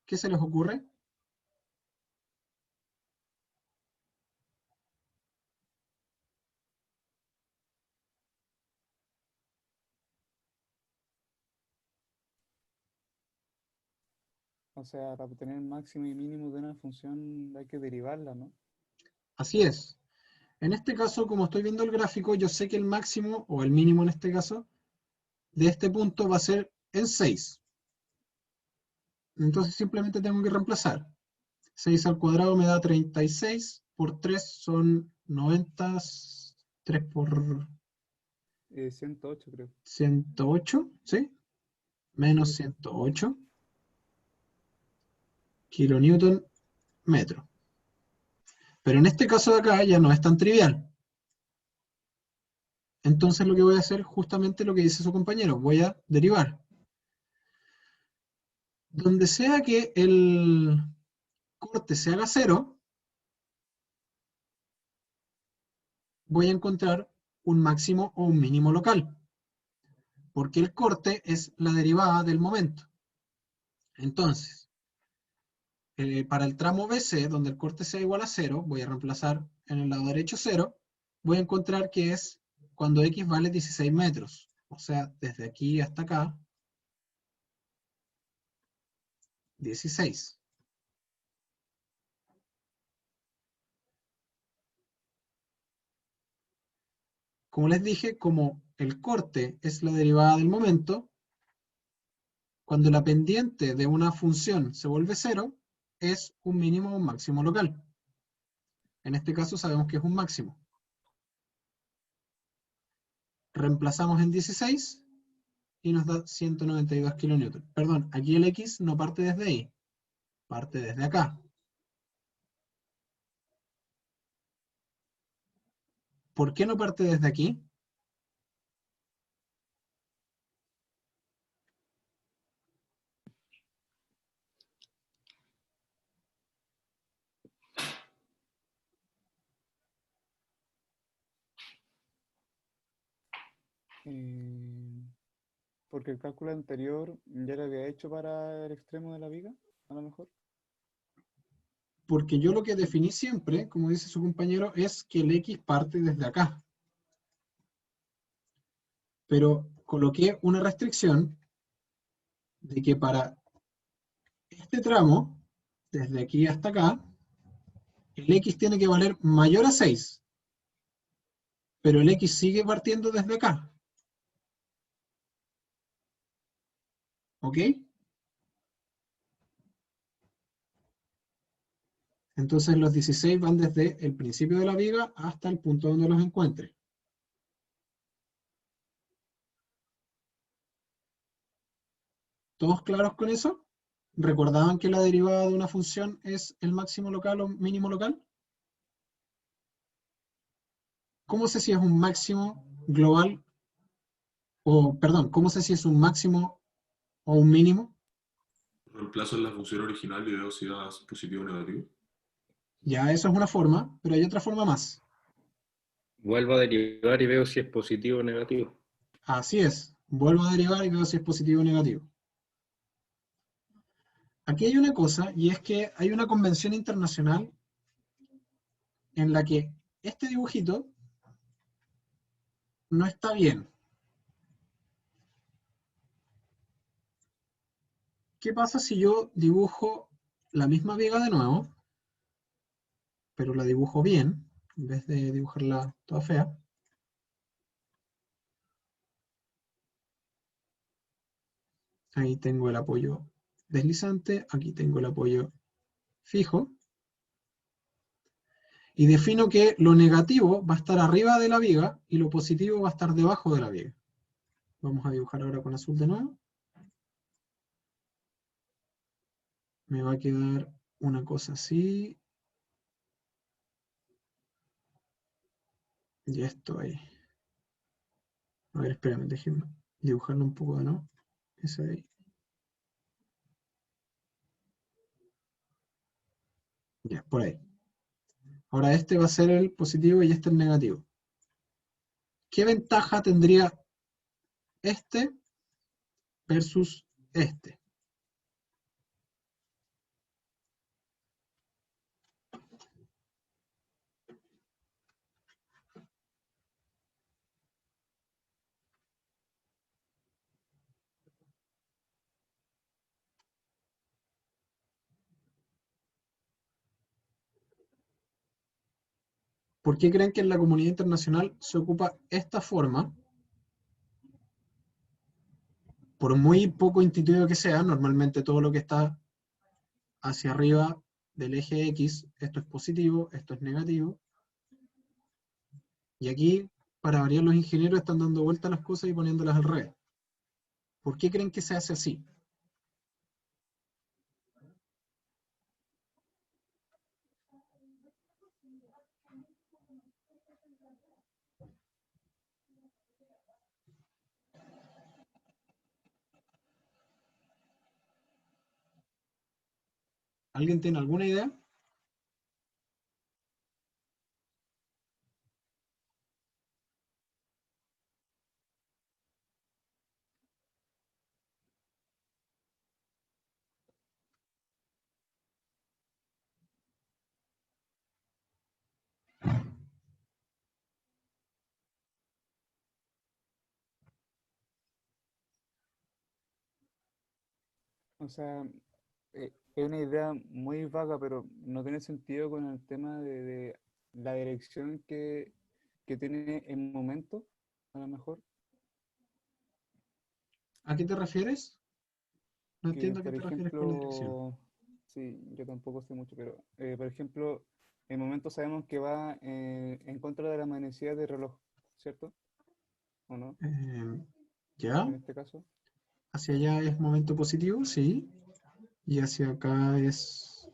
¿Qué se les ocurre? O sea, para obtener máximo y mínimo de una función hay que derivarla, ¿no? Así es. En este caso, como estoy viendo el gráfico, yo sé que el máximo, o el mínimo en este caso, de este punto va a ser en 6. Entonces simplemente tengo que reemplazar. 6 al cuadrado me da 36, por 3 son 90, 3 por 108 creo. 108, ¿sí? Menos 108 kilonewton metro. Pero en este caso de acá ya no es tan trivial. Entonces lo que voy a hacer es justamente lo que dice su compañero. Voy a derivar. Donde sea que el corte se haga 0, voy a encontrar un máximo o un mínimo local. Porque el corte es la derivada del momento. Entonces, para el tramo BC, donde el corte sea igual a 0, voy a reemplazar en el lado derecho 0, voy a encontrar que es cuando x vale 16 metros. O sea, desde aquí hasta acá, 16. Como les dije, como el corte es la derivada del momento, cuando la pendiente de una función se vuelve 0, es un mínimo o un máximo local. En este caso sabemos que es un máximo. Reemplazamos en 16 y nos da 192 kilonewton. Perdón, aquí el x no parte desde ahí, parte desde acá. ¿Por qué no parte desde aquí? Porque el cálculo anterior ya lo había hecho para el extremo de la viga, a lo mejor. Porque yo lo que definí siempre, como dice su compañero, es que el x parte desde acá. Pero coloqué una restricción de que para este tramo, desde aquí hasta acá, el x tiene que valer mayor a 6. Pero el x sigue partiendo desde acá. ¿Ok? Entonces los 16 van desde el principio de la viga hasta el punto donde los encuentre. ¿Todos claros con eso? ¿Recordaban que la derivada de una función es el máximo local o mínimo local? ¿Cómo sé si es un máximo global? O, perdón, ¿cómo sé si es un máximo o un mínimo? Reemplazo en la función original y veo si da positivo o negativo. Ya, eso es una forma, pero hay otra forma más. Vuelvo a derivar y veo si es positivo o negativo. Así es. Vuelvo a derivar y veo si es positivo o negativo. Aquí hay una cosa, y es que hay una convención internacional en la que este dibujito no está bien. ¿Qué pasa si yo dibujo la misma viga de nuevo, pero la dibujo bien, en vez de dibujarla toda fea? Ahí tengo el apoyo deslizante, aquí tengo el apoyo fijo. Y defino que lo negativo va a estar arriba de la viga y lo positivo va a estar debajo de la viga. Vamos a dibujar ahora con azul de nuevo. Me va a quedar una cosa así. Y esto ahí. A ver, espérame, déjenme dibujarlo un poco de nuevo. Ese de ahí. Ya, por ahí. Ahora este va a ser el positivo y este el negativo. ¿Qué ventaja tendría este versus este? ¿Por qué creen que en la comunidad internacional se ocupa esta forma? Por muy poco intuitivo que sea, normalmente todo lo que está hacia arriba del eje X, esto es positivo, esto es negativo. Y aquí, para variar, los ingenieros están dando vueltas a las cosas y poniéndolas al revés. ¿Por qué creen que se hace así? ¿Alguien tiene alguna idea? O sea, es una idea muy vaga, pero no tiene sentido con el tema de la dirección que tiene el momento, a lo mejor. ¿A qué te refieres? No Que, entiendo a qué por te refieres con la dirección. ejemplo, sí, yo tampoco sé mucho, pero, por ejemplo, el momento sabemos que va en contra de la manecilla del reloj, ¿cierto? ¿O no? ¿Ya? En este caso. Hacia allá es momento positivo, sí. Y hacia acá es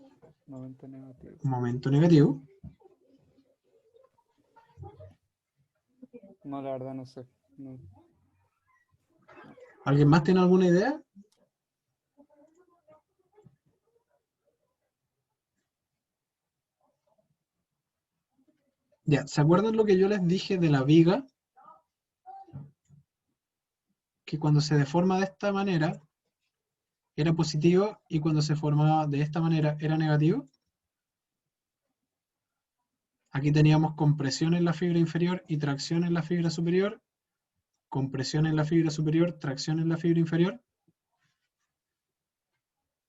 Momento negativo. momento negativo. No, la verdad no sé. No. ¿Alguien más tiene alguna idea? Ya, ¿se acuerdan lo que yo les dije de la viga? Que cuando se deforma de esta manera era positivo y cuando se formaba de esta manera era negativo. Aquí teníamos compresión en la fibra inferior y tracción en la fibra superior. Compresión en la fibra superior, tracción en la fibra inferior.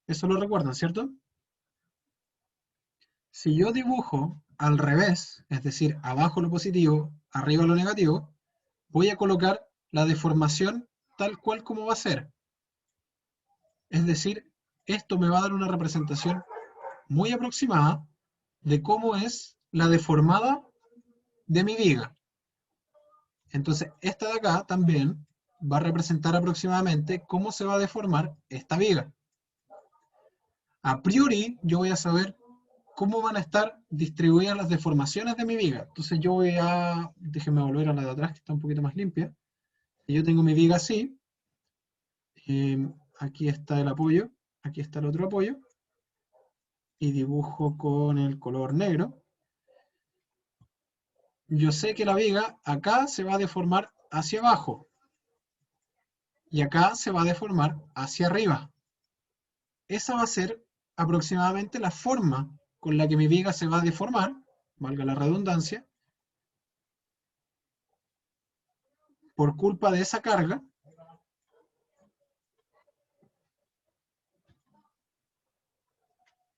Eso lo recuerdan, ¿cierto? Si yo dibujo al revés, es decir, abajo lo positivo, arriba lo negativo, voy a colocar la deformación tal cual como va a ser. Es decir, esto me va a dar una representación muy aproximada de cómo es la deformada de mi viga. Entonces, esta de acá también va a representar aproximadamente cómo se va a deformar esta viga. A priori, yo voy a saber cómo van a estar distribuidas las deformaciones de mi viga. Entonces yo voy a, déjenme volver a la de atrás que está un poquito más limpia. Y yo tengo mi viga así. Aquí está el apoyo, aquí está el otro apoyo. Y dibujo con el color negro. Yo sé que la viga acá se va a deformar hacia abajo. Y acá se va a deformar hacia arriba. Esa va a ser aproximadamente la forma con la que mi viga se va a deformar valga la redundancia, por culpa de esa carga,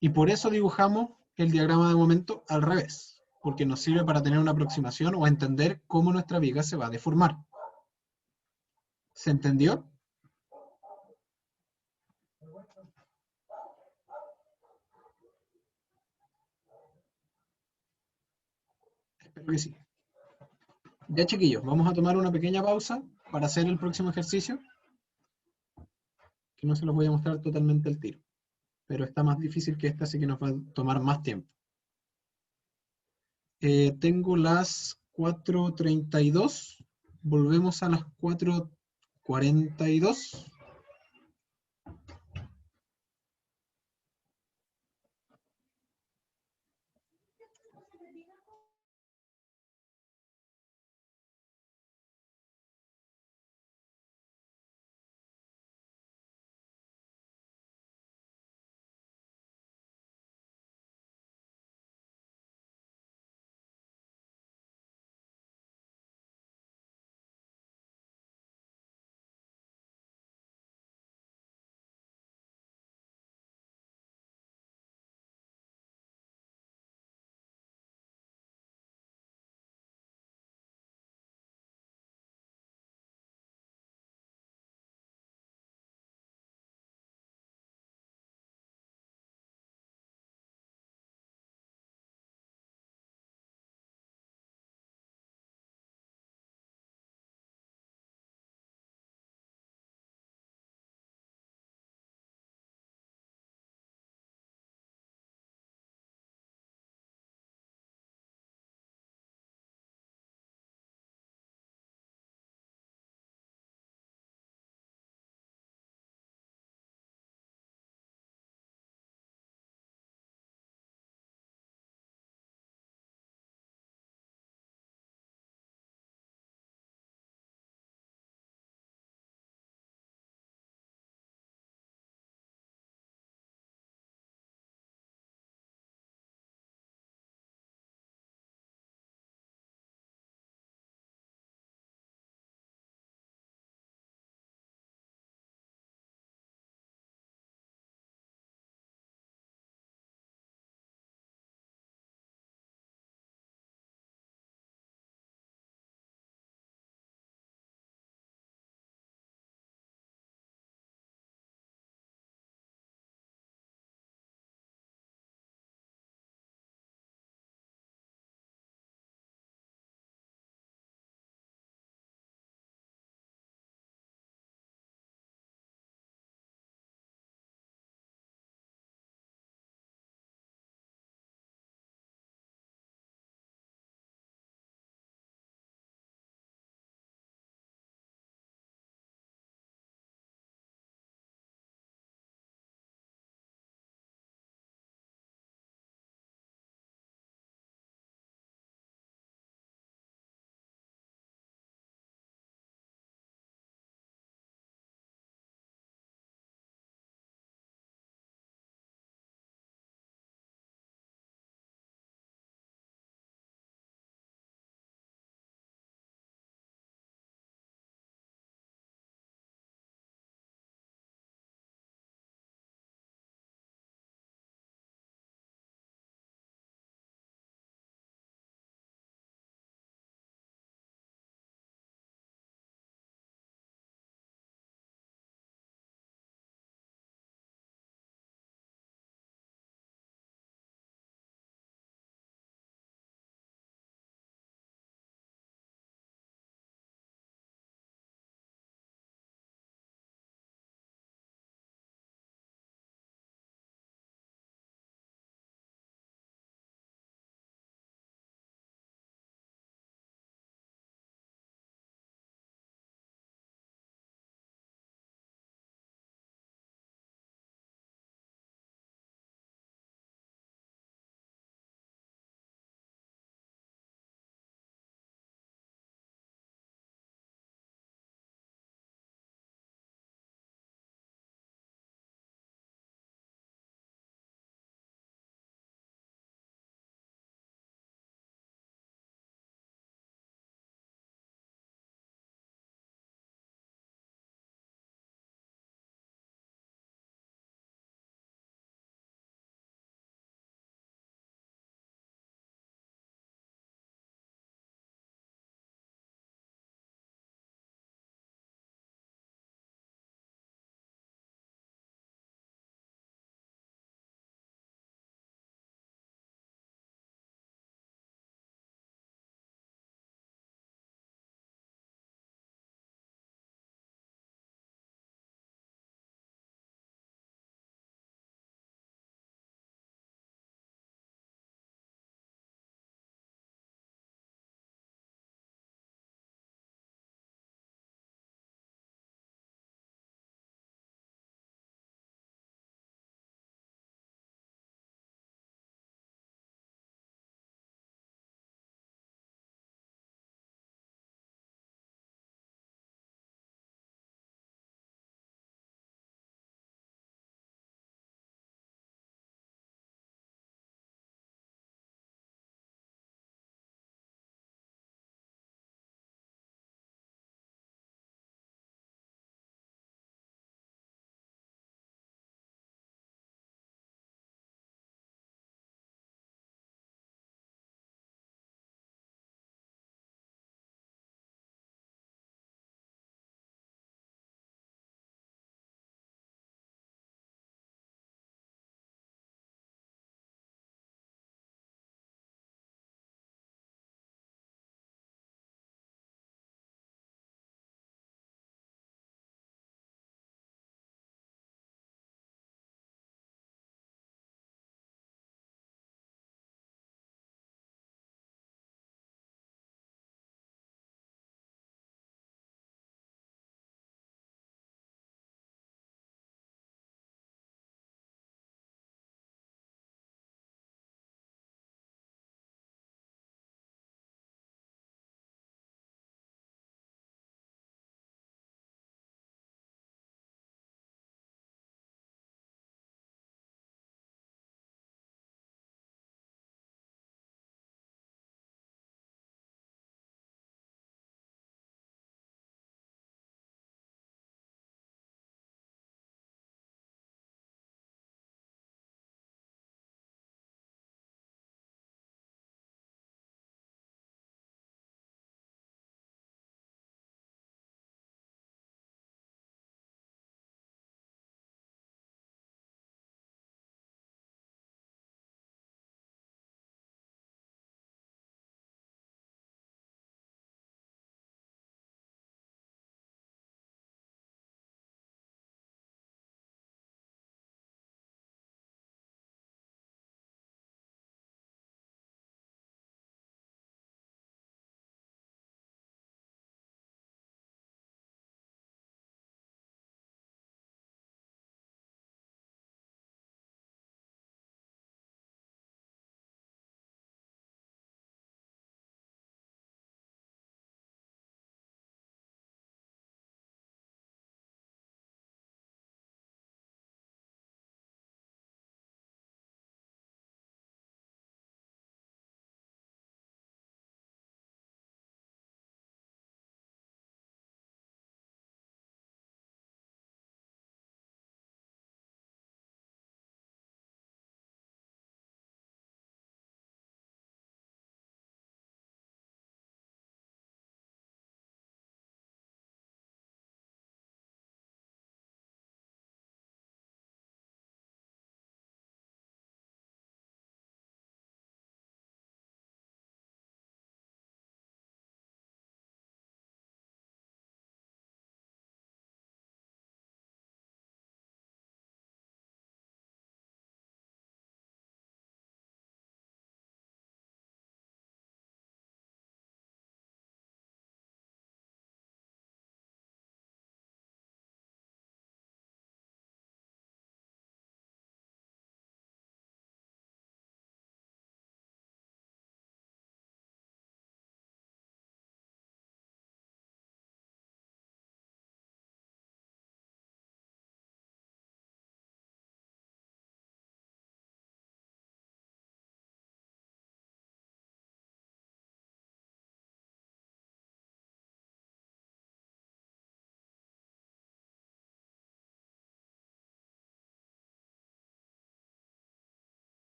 y por eso dibujamos el diagrama de momento al revés, porque nos sirve para tener una aproximación o entender cómo nuestra viga se va a deformar. ¿Se entendió? Espero que sí. Ya, chiquillos, vamos a tomar una pequeña pausa para hacer el próximo ejercicio, que no se los voy a mostrar totalmente al tiro, pero está más difícil que este, así que nos va a tomar más tiempo. Tengo las 4:32, volvemos a las 4:42.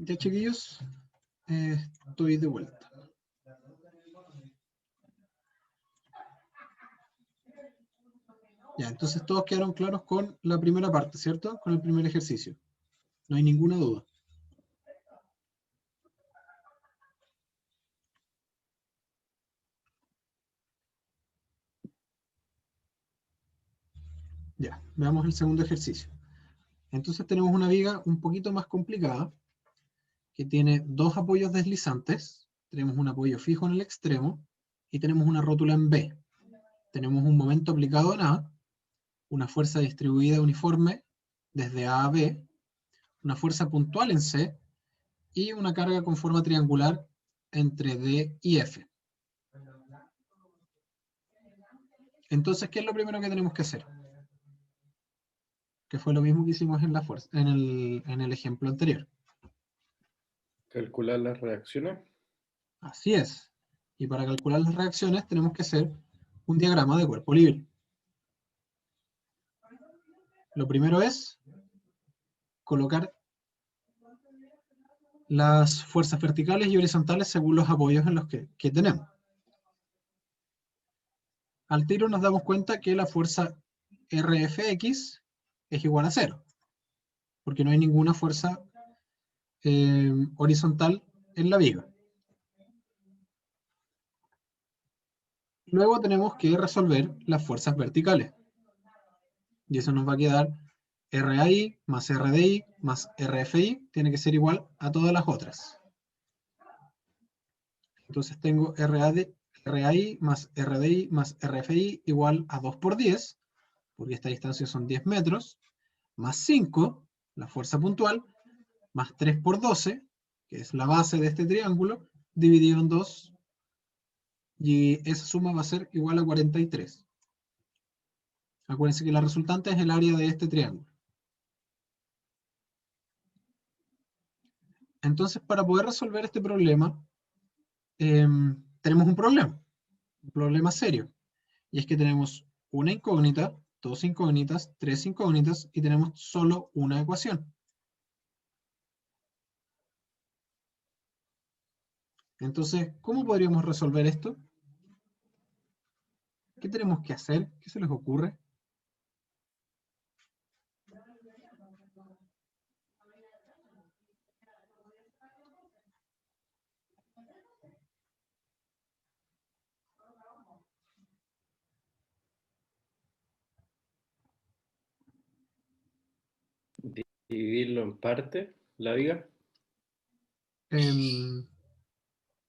Ya, chiquillos, estoy de vuelta. Ya, entonces todos quedaron claros con la primera parte, ¿cierto? Con el primer ejercicio. No hay ninguna duda. Ya, veamos el segundo ejercicio. Entonces tenemos una viga un poquito más complicada, que tiene dos apoyos deslizantes, tenemos un apoyo fijo en el extremo, y tenemos una rótula en B. Tenemos un momento aplicado en A, una fuerza distribuida uniforme desde A a B, una fuerza puntual en C, y una carga con forma triangular entre D y F. Entonces, ¿qué es lo primero que tenemos que hacer? Que fue lo mismo que hicimos en la fuerza, en el ejemplo anterior. Calcular las reacciones. Así es. Y para calcular las reacciones tenemos que hacer un diagrama de cuerpo libre. Lo primero es colocar las fuerzas verticales y horizontales según los apoyos en los que tenemos. Al tiro nos damos cuenta que la fuerza RFX es igual a 0, porque no hay ninguna fuerza horizontal en la viga. Luego tenemos que resolver las fuerzas verticales. Y eso nos va a quedar RAI más RDI más RFI, tiene que ser igual a todas las otras. Entonces tengo RAI más RDI más RFI igual a 2 por 10, porque esta distancia son 10 metros, más 5, la fuerza puntual, más 3 por 12, que es la base de este triángulo, dividido en 2, y esa suma va a ser igual a 43. Acuérdense que la resultante es el área de este triángulo. Entonces, para poder resolver este problema, tenemos un problema serio, y es que tenemos una incógnita, dos incógnitas, tres incógnitas, y tenemos solo una ecuación. Entonces, ¿cómo podríamos resolver esto? ¿Qué tenemos que hacer? ¿Qué se les ocurre? Dividirlo en parte, la viga.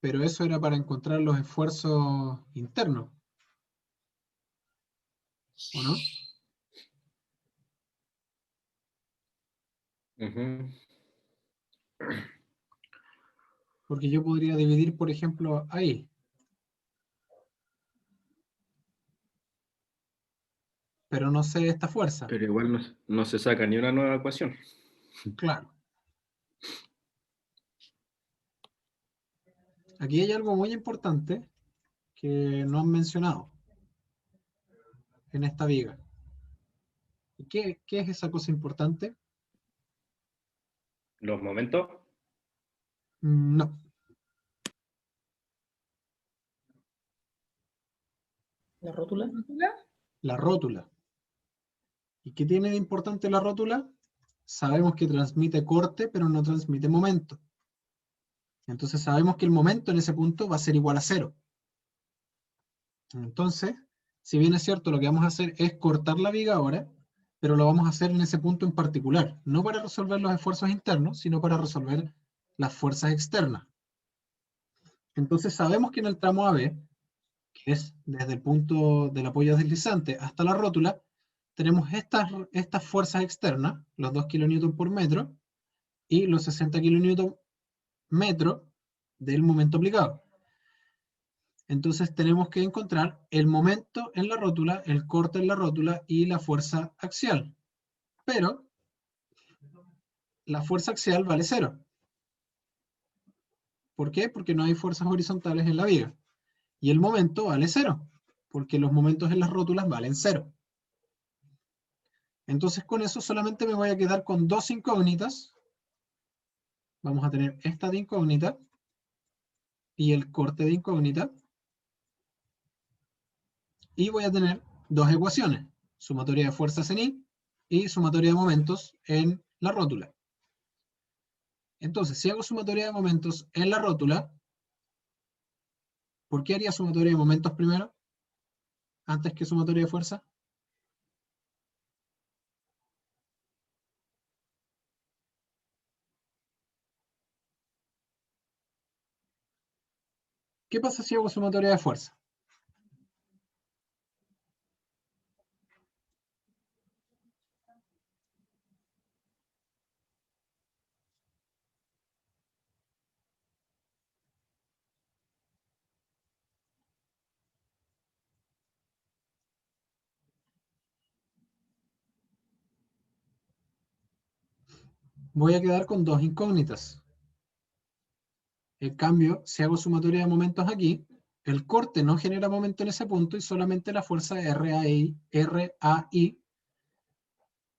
Pero eso era para encontrar los esfuerzos internos, ¿o no? Ujú. Porque yo podría dividir, por ejemplo, ahí. Pero no sé esta fuerza. Pero igual no se saca ni una nueva ecuación. Claro. Aquí hay algo muy importante que no han mencionado en esta viga. ¿Y qué es esa cosa importante? Los momentos. No, ¿La rótula? la rótula. ¿Y qué tiene de importante la rótula? Sabemos que transmite corte, pero no transmite momento. Entonces sabemos que el momento en ese punto va a ser igual a 0. Entonces, si bien es cierto, lo que vamos a hacer es cortar la viga ahora, pero lo vamos a hacer en ese punto en particular, no para resolver los esfuerzos internos, sino para resolver las fuerzas externas. Entonces sabemos que en el tramo AB, que es desde el punto del apoyo deslizante hasta la rótula, tenemos estas fuerzas externas, los 2 kN por metro, y los 60 kN metro del momento aplicado. Entonces tenemos que encontrar el momento en la rótula, el corte en la rótula y la fuerza axial. Pero la fuerza axial vale 0. ¿Por qué? Porque no hay fuerzas horizontales en la viga. Y el momento vale 0, porque los momentos en las rótulas valen 0. Entonces con eso solamente me voy a quedar con dos incógnitas, vamos a tener esta de incógnita y el corte de incógnita. Y voy a tener dos ecuaciones, sumatoria de fuerzas en I y sumatoria de momentos en la rótula. Entonces, si hago sumatoria de momentos en la rótula, ¿por qué haría sumatoria de momentos primero, antes que sumatoria de fuerza? ¿Qué pasa si hago sumatoria de fuerza? Voy a quedar con dos incógnitas. En cambio, si hago sumatoria de momentos aquí, el corte no genera momento en ese punto y solamente la fuerza RAI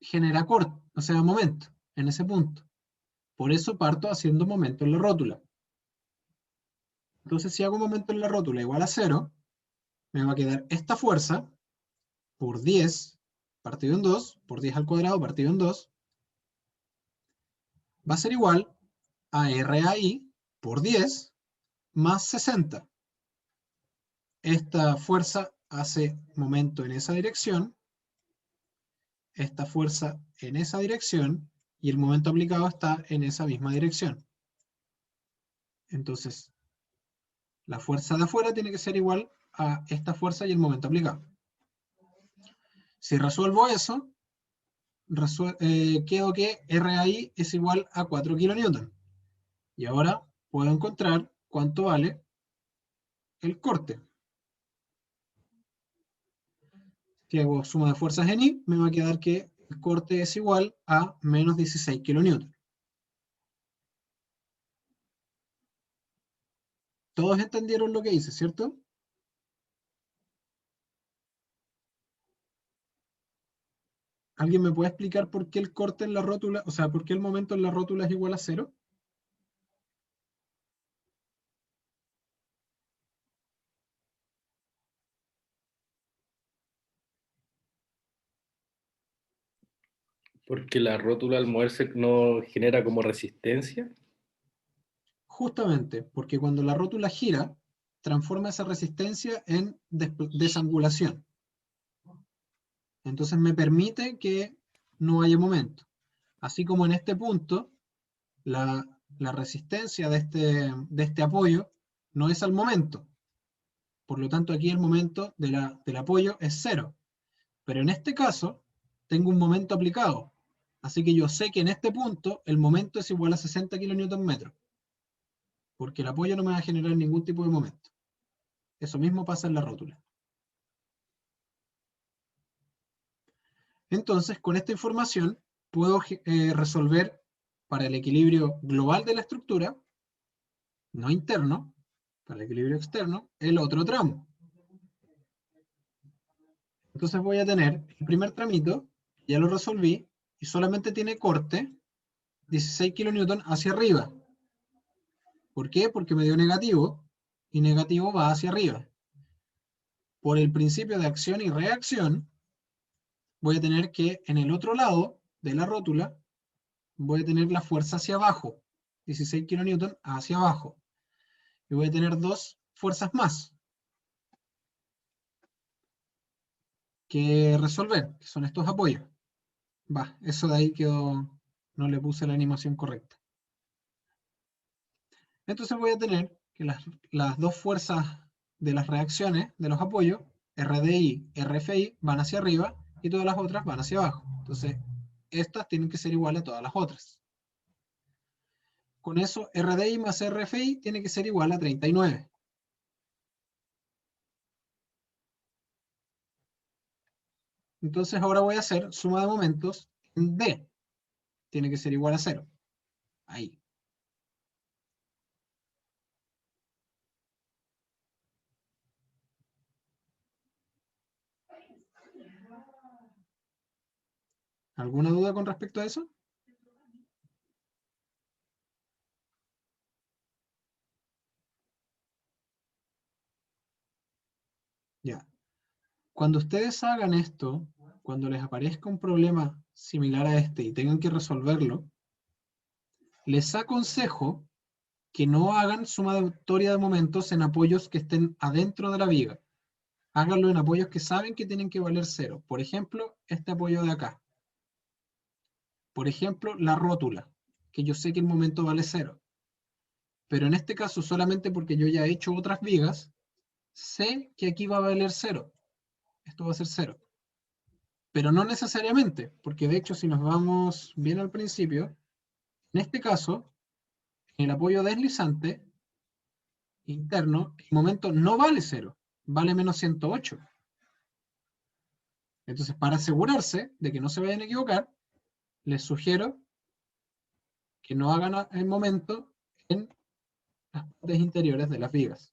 genera corte, o sea, momento en ese punto. Por eso parto haciendo momento en la rótula. Entonces, si hago momento en la rótula igual a 0, me va a quedar esta fuerza por 10 partido en 2, por 10 al cuadrado partido en 2, va a ser igual a RAI por 10 más 60. Esta fuerza hace momento en esa dirección, esta fuerza en esa dirección, y el momento aplicado está en esa misma dirección. Entonces, la fuerza de afuera tiene que ser igual a esta fuerza y el momento aplicado. Si resuelvo eso, quedo que RAI es igual a 4 kN. Y ahora puedo encontrar cuánto vale el corte. Si hago suma de fuerzas en I, me va a quedar que el corte es igual a menos 16 kN. Todos entendieron lo que hice, ¿cierto? ¿Alguien me puede explicar por qué el corte en la rótula, o sea, por qué el momento en la rótula es igual a 0? Porque la rótula al moverse no genera como resistencia. Justamente, porque cuando la rótula gira, transforma esa resistencia en desangulación. Entonces me permite que no haya momento. Así como en este punto, la resistencia de este apoyo no es al momento. Por lo tanto, aquí el momento del apoyo es 0. Pero en este caso, tengo un momento aplicado. Así que yo sé que en este punto el momento es igual a 60 kN, porque el apoyo no me va a generar ningún tipo de momento. Eso mismo pasa en la rótula. Entonces, con esta información, puedo resolver para el equilibrio global de la estructura, no interno, para el equilibrio externo, el otro tramo. Entonces voy a tener el primer tramito, ya lo resolví, y solamente tiene corte 16 kN hacia arriba. ¿Por qué? Porque me dio negativo, y negativo va hacia arriba. Por el principio de acción y reacción, voy a tener que en el otro lado de la rótula, voy a tener la fuerza hacia abajo, 16 kN hacia abajo. Y voy a tener dos fuerzas más que resolver, que son estos apoyos. Va, eso de ahí quedó, no le puse la animación correcta. Entonces voy a tener que las dos fuerzas de las reacciones, de los apoyos, RDI, RFI, van hacia arriba y todas las otras van hacia abajo. Entonces, estas tienen que ser iguales a todas las otras. Con eso, RDI más RFI tiene que ser igual a 39. Entonces ahora voy a hacer suma de momentos en D. Tiene que ser igual a 0. Ahí. ¿Alguna duda con respecto a eso? Cuando ustedes hagan esto, cuando les aparezca un problema similar a este y tengan que resolverlo, les aconsejo que no hagan sumatoria de momentos en apoyos que estén adentro de la viga. Háganlo en apoyos que saben que tienen que valer 0. Por ejemplo, este apoyo de acá. Por ejemplo, la rótula, que yo sé que el momento vale 0. Pero en este caso, solamente porque yo ya he hecho otras vigas, sé que aquí va a valer 0. Esto va a ser 0. Pero no necesariamente, porque de hecho, si nos vamos bien al principio, en este caso, el apoyo deslizante interno, el momento no vale 0, vale menos 108. Entonces, para asegurarse de que no se vayan a equivocar, les sugiero que no hagan el momento en las partes interiores de las vigas.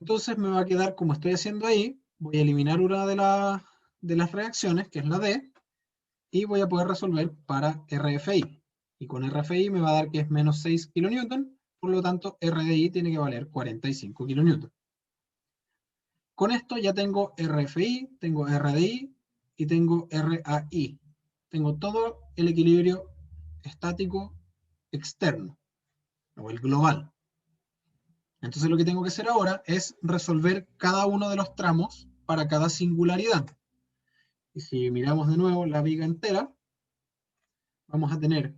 Entonces me va a quedar como estoy haciendo ahí, voy a eliminar una de las reacciones, que es la D, y voy a poder resolver para RFI. Y con RFI me va a dar que es menos 6 kN, por lo tanto RDI tiene que valer 45 kN. Con esto ya tengo RFI, tengo RDI y tengo RAI. Tengo todo el equilibrio estático externo, o el global. Entonces lo que tengo que hacer ahora es resolver cada uno de los tramos para cada singularidad. Y si miramos de nuevo la viga entera, vamos a tener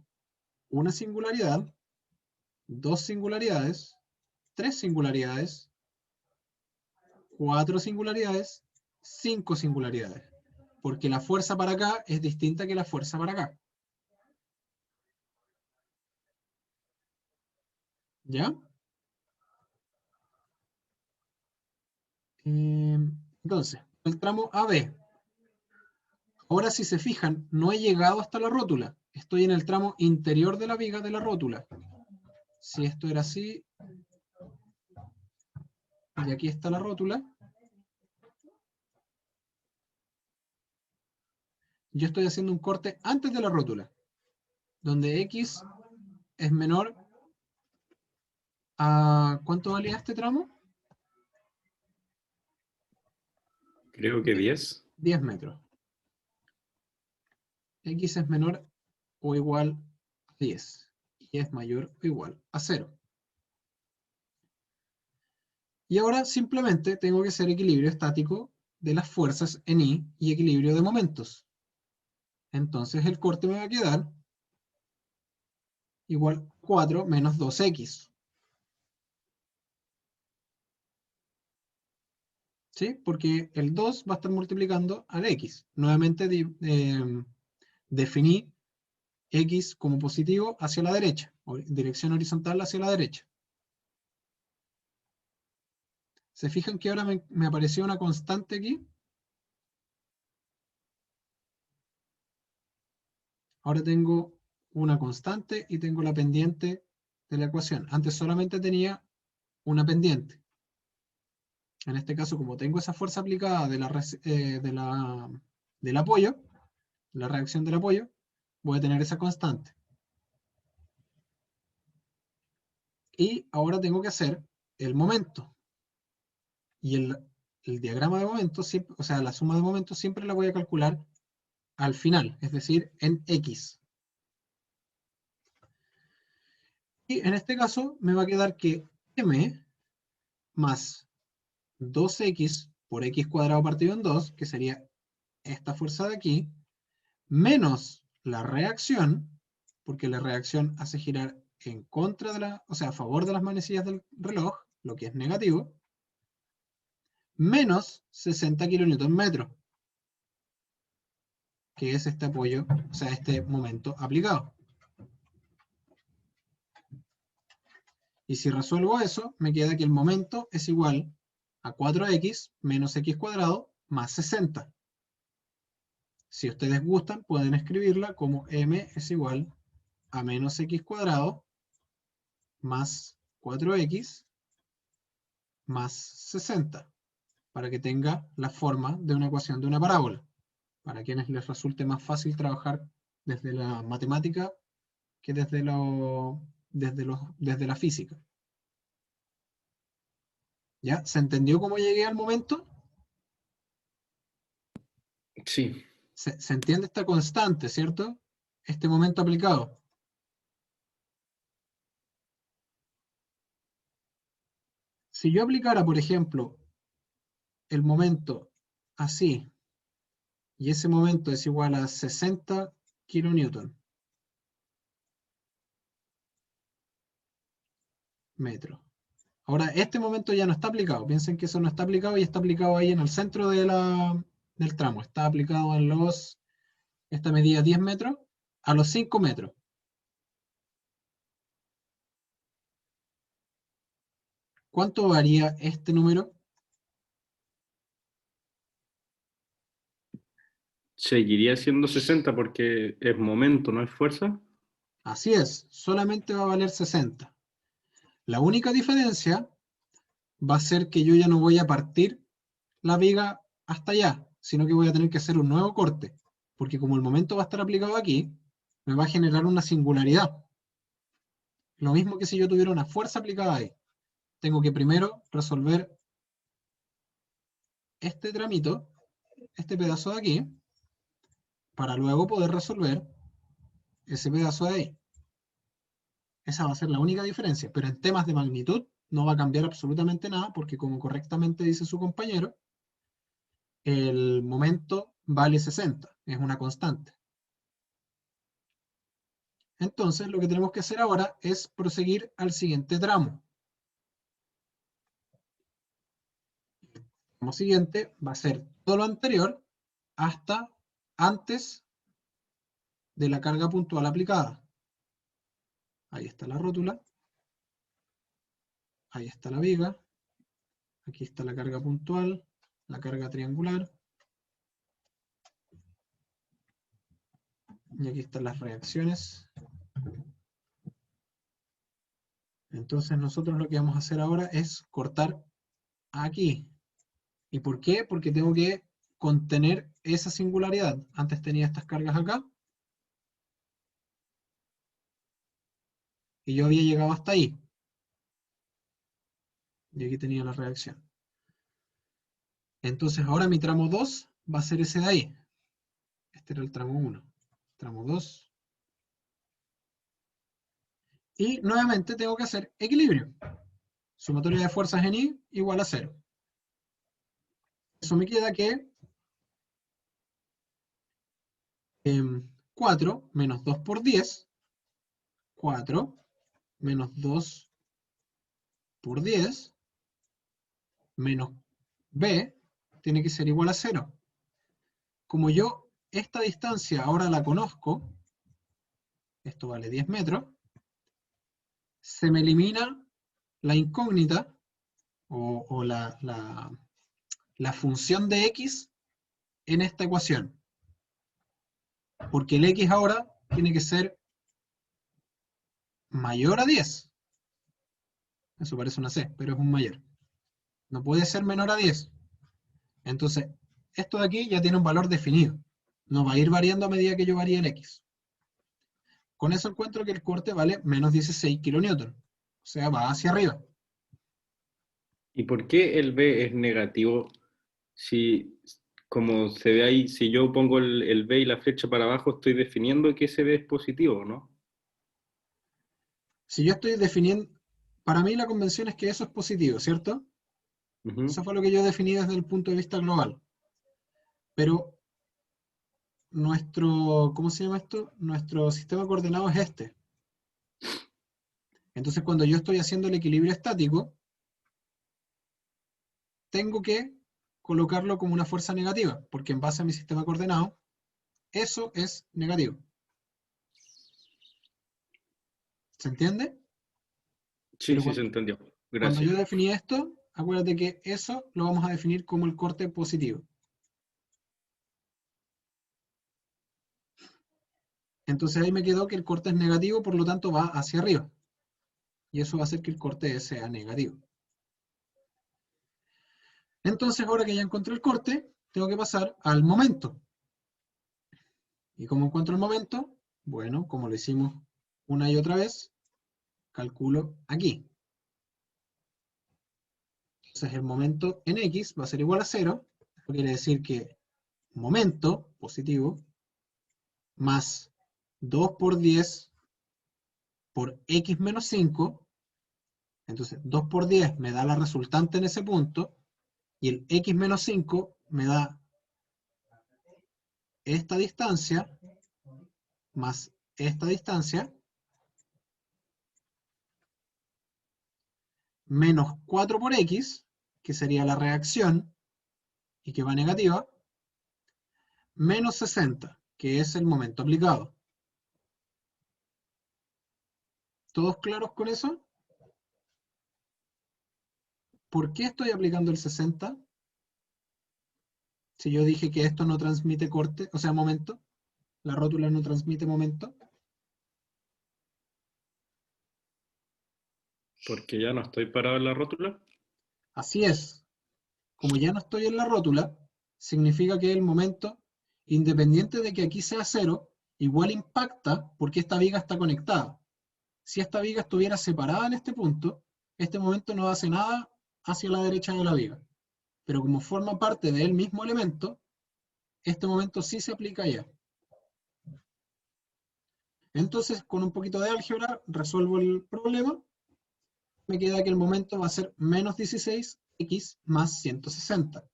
una singularidad, 2 singularidades, 3 singularidades, 4 singularidades, 5 singularidades. Porque la fuerza para acá es distinta que la fuerza para acá. ¿Ya? Entonces, el tramo AB. Ahora si se fijan, no he llegado hasta la rótula. Estoy en el tramo interior de la viga de la rótula. Si esto era así, y aquí está la rótula, yo estoy haciendo un corte antes de la rótula, donde X es menor a... ¿Cuánto valía este tramo? Creo que 10. 10 metros. X es menor o igual a 10. Y es mayor o igual a 0. Y ahora simplemente tengo que hacer equilibrio estático de las fuerzas en I y equilibrio de momentos. Entonces el corte me va a quedar igual 4 menos 2X. ¿Sí? Porque el 2 va a estar multiplicando al X. Nuevamente definí X como positivo hacia la derecha, o dirección horizontal hacia la derecha. ¿Se fijan que ahora me apareció una constante aquí? Ahora tengo una constante y tengo la pendiente de la ecuación. Antes solamente tenía una pendiente. En este caso, como tengo esa fuerza aplicada del apoyo, la reacción del apoyo, voy a tener esa constante. Y ahora tengo que hacer el momento. Y el diagrama de momento, siempre, o sea, la suma de momentos siempre la voy a calcular al final, es decir, en X. Y en este caso me va a quedar que M más 2X por X cuadrado partido en 2, que sería esta fuerza de aquí, menos la reacción, porque la reacción hace girar en contra de o sea, a favor de las manecillas del reloj, lo que es negativo, menos 60 kN, que es este apoyo, o sea, este momento aplicado. Y si resuelvo eso, me queda que el momento es igual a 4x menos x cuadrado más 60. Si ustedes gustan, pueden escribirla como m es igual a menos x cuadrado más 4x más 60, para que tenga la forma de una ecuación de una parábola, para quienes les resulte más fácil trabajar desde la matemática que desde la física. ¿Ya? ¿Se entendió cómo llegué al momento? Sí, Se entiende esta constante, ¿cierto? Este momento aplicado. Si yo aplicara, por ejemplo, el momento así, y ese momento es igual a 60 kilonewton metros. Ahora, este momento ya no está aplicado. Piensen que eso no está aplicado y está aplicado ahí en el centro del tramo. Está aplicado en esta medida 10 metros, a los 5 metros. ¿Cuánto varía este número? seguiría siendo 60 porque es momento, no es fuerza. Así es, solamente va a valer 60. La única diferencia va a ser que yo ya no voy a partir la viga hasta allá, sino que voy a tener que hacer un nuevo corte, porque como el momento va a estar aplicado aquí, me va a generar una singularidad. Lo mismo que si yo tuviera una fuerza aplicada ahí. Tengo que primero resolver este tramito, este pedazo de aquí, para luego poder resolver ese pedazo de ahí. Esa va a ser la única diferencia, pero en temas de magnitud no va a cambiar absolutamente nada, porque como correctamente dice su compañero, el momento vale 60, es una constante. Entonces lo que tenemos que hacer ahora es proseguir al siguiente tramo. Como siguiente va a ser todo lo anterior hasta antes de la carga puntual aplicada. Ahí está la rótula, ahí está la viga, aquí está la carga puntual, la carga triangular, y aquí están las reacciones. Entonces nosotros lo que vamos a hacer ahora es cortar aquí. ¿Y por qué? Porque tengo que contener esa singularidad. Antes tenía estas cargas acá, y yo había llegado hasta ahí. Y aquí tenía la reacción. Entonces ahora mi tramo 2 va a ser ese de ahí. Este era el tramo 1. Tramo 2. Y nuevamente tengo que hacer equilibrio. Sumatoria de fuerzas en I igual a 0. Eso me queda que 4 menos 2 por 10. 4 menos 2 por 10 menos B tiene que ser igual a 0. Como yo esta distancia ahora la conozco, esto vale 10 metros, se me elimina la incógnita o la función de x en esta ecuación. Porque el x ahora tiene que ser mayor a 10. Eso parece una c, pero es un mayor. No puede ser menor a 10. Entonces, esto de aquí ya tiene un valor definido. No va a ir variando a medida que yo varíe el x. Con eso encuentro que el corte vale menos 16 kilonewton. O sea, va hacia arriba. ¿Y por qué el B es negativo? Si, como se ve ahí, si yo pongo el B y la flecha para abajo, estoy definiendo que ese B es positivo, ¿no? Si yo estoy definiendo, para mí la convención es que eso es positivo, ¿cierto? Ujú. Eso fue lo que yo definí desde el punto de vista global. Pero nuestro, ¿cómo se llama esto? Nuestro sistema coordenado es este. Entonces, cuando yo estoy haciendo el equilibrio estático, tengo que colocarlo como una fuerza negativa, porque en base a mi sistema coordenado, eso es negativo. ¿Se entiende? Sí, Pero sí, se entendió. cuando yo Gracias. definí esto, acuérdate que eso lo vamos a definir como el corte positivo. Entonces ahí me quedó que el corte es negativo, por lo tanto va hacia arriba. Y eso va a hacer que el corte sea negativo. Entonces ahora que ya encontré el corte, tengo que pasar al momento. ¿Y cómo encuentro el momento? Bueno, como lo hicimos una y otra vez, calculo aquí. Entonces el momento en X va a ser igual a 0. Esto quiere decir que momento positivo más 2 por 10 por X menos 5. Entonces 2 por 10 me da la resultante en ese punto, y el X menos 5 me da esta distancia más esta distancia, menos 4 por X, que sería la reacción, y que va negativa, menos 60, que es el momento aplicado. ¿Todos claros con eso? ¿Por qué estoy aplicando el 60? Si yo dije que esto no transmite corte, o sea, momento, la rótula no transmite momento. Porque ya no estoy parado en la rótula. Así es. Como ya no estoy en la rótula, significa que el momento, independiente de que aquí sea 0, igual impacta porque esta viga está conectada. Si esta viga estuviera separada en este punto, este momento no hace nada hacia la derecha de la viga. Pero como forma parte del mismo elemento, este momento sí se aplica allá. Entonces, con un poquito de álgebra, resuelvo el problema. Me queda que el momento va a ser menos 16x más 160.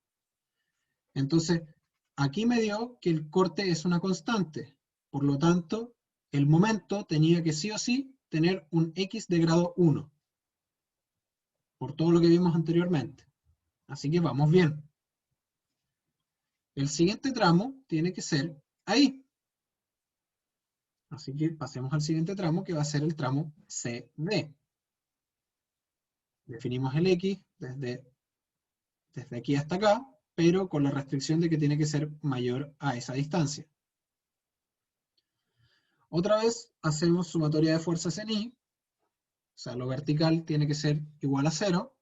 Entonces, aquí me dio que el corte es una constante. Por lo tanto, el momento tenía que sí o sí tener un x de grado 1. Por todo lo que vimos anteriormente. Así que vamos bien. El siguiente tramo tiene que ser ahí. Así que pasemos al siguiente tramo, que va a ser el tramo CD. Definimos el x desde aquí hasta acá, pero con la restricción de que tiene que ser mayor a esa distancia. Otra vez hacemos sumatoria de fuerzas en Y, o sea, lo vertical tiene que ser igual a 0,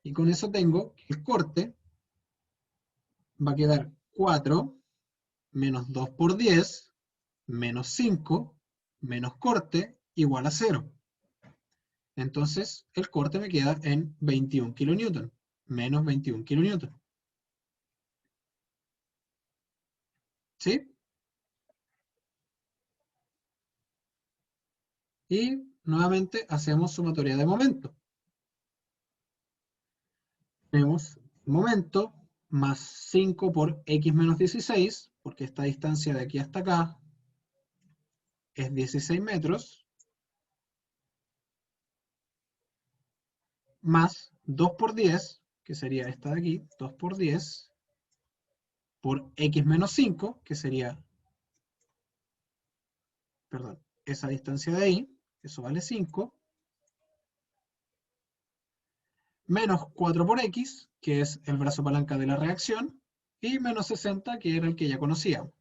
y con eso tengo que el corte va a quedar 4 menos 2 por 10 menos 5 menos corte igual a 0. Entonces el corte me queda en 21 kN, menos 21 kN. ¿Sí? Y nuevamente hacemos sumatoria de momento. Tenemos momento más 5 por x menos 16, porque esta distancia de aquí hasta acá es 16 metros, más 2 por 10, que sería esta de aquí, 2 por 10, por x menos 5, que sería, perdón, esa distancia de ahí, eso vale 5, menos 4 por x, que es el brazo palanca de la reacción, y menos 60, que era el que ya conocíamos.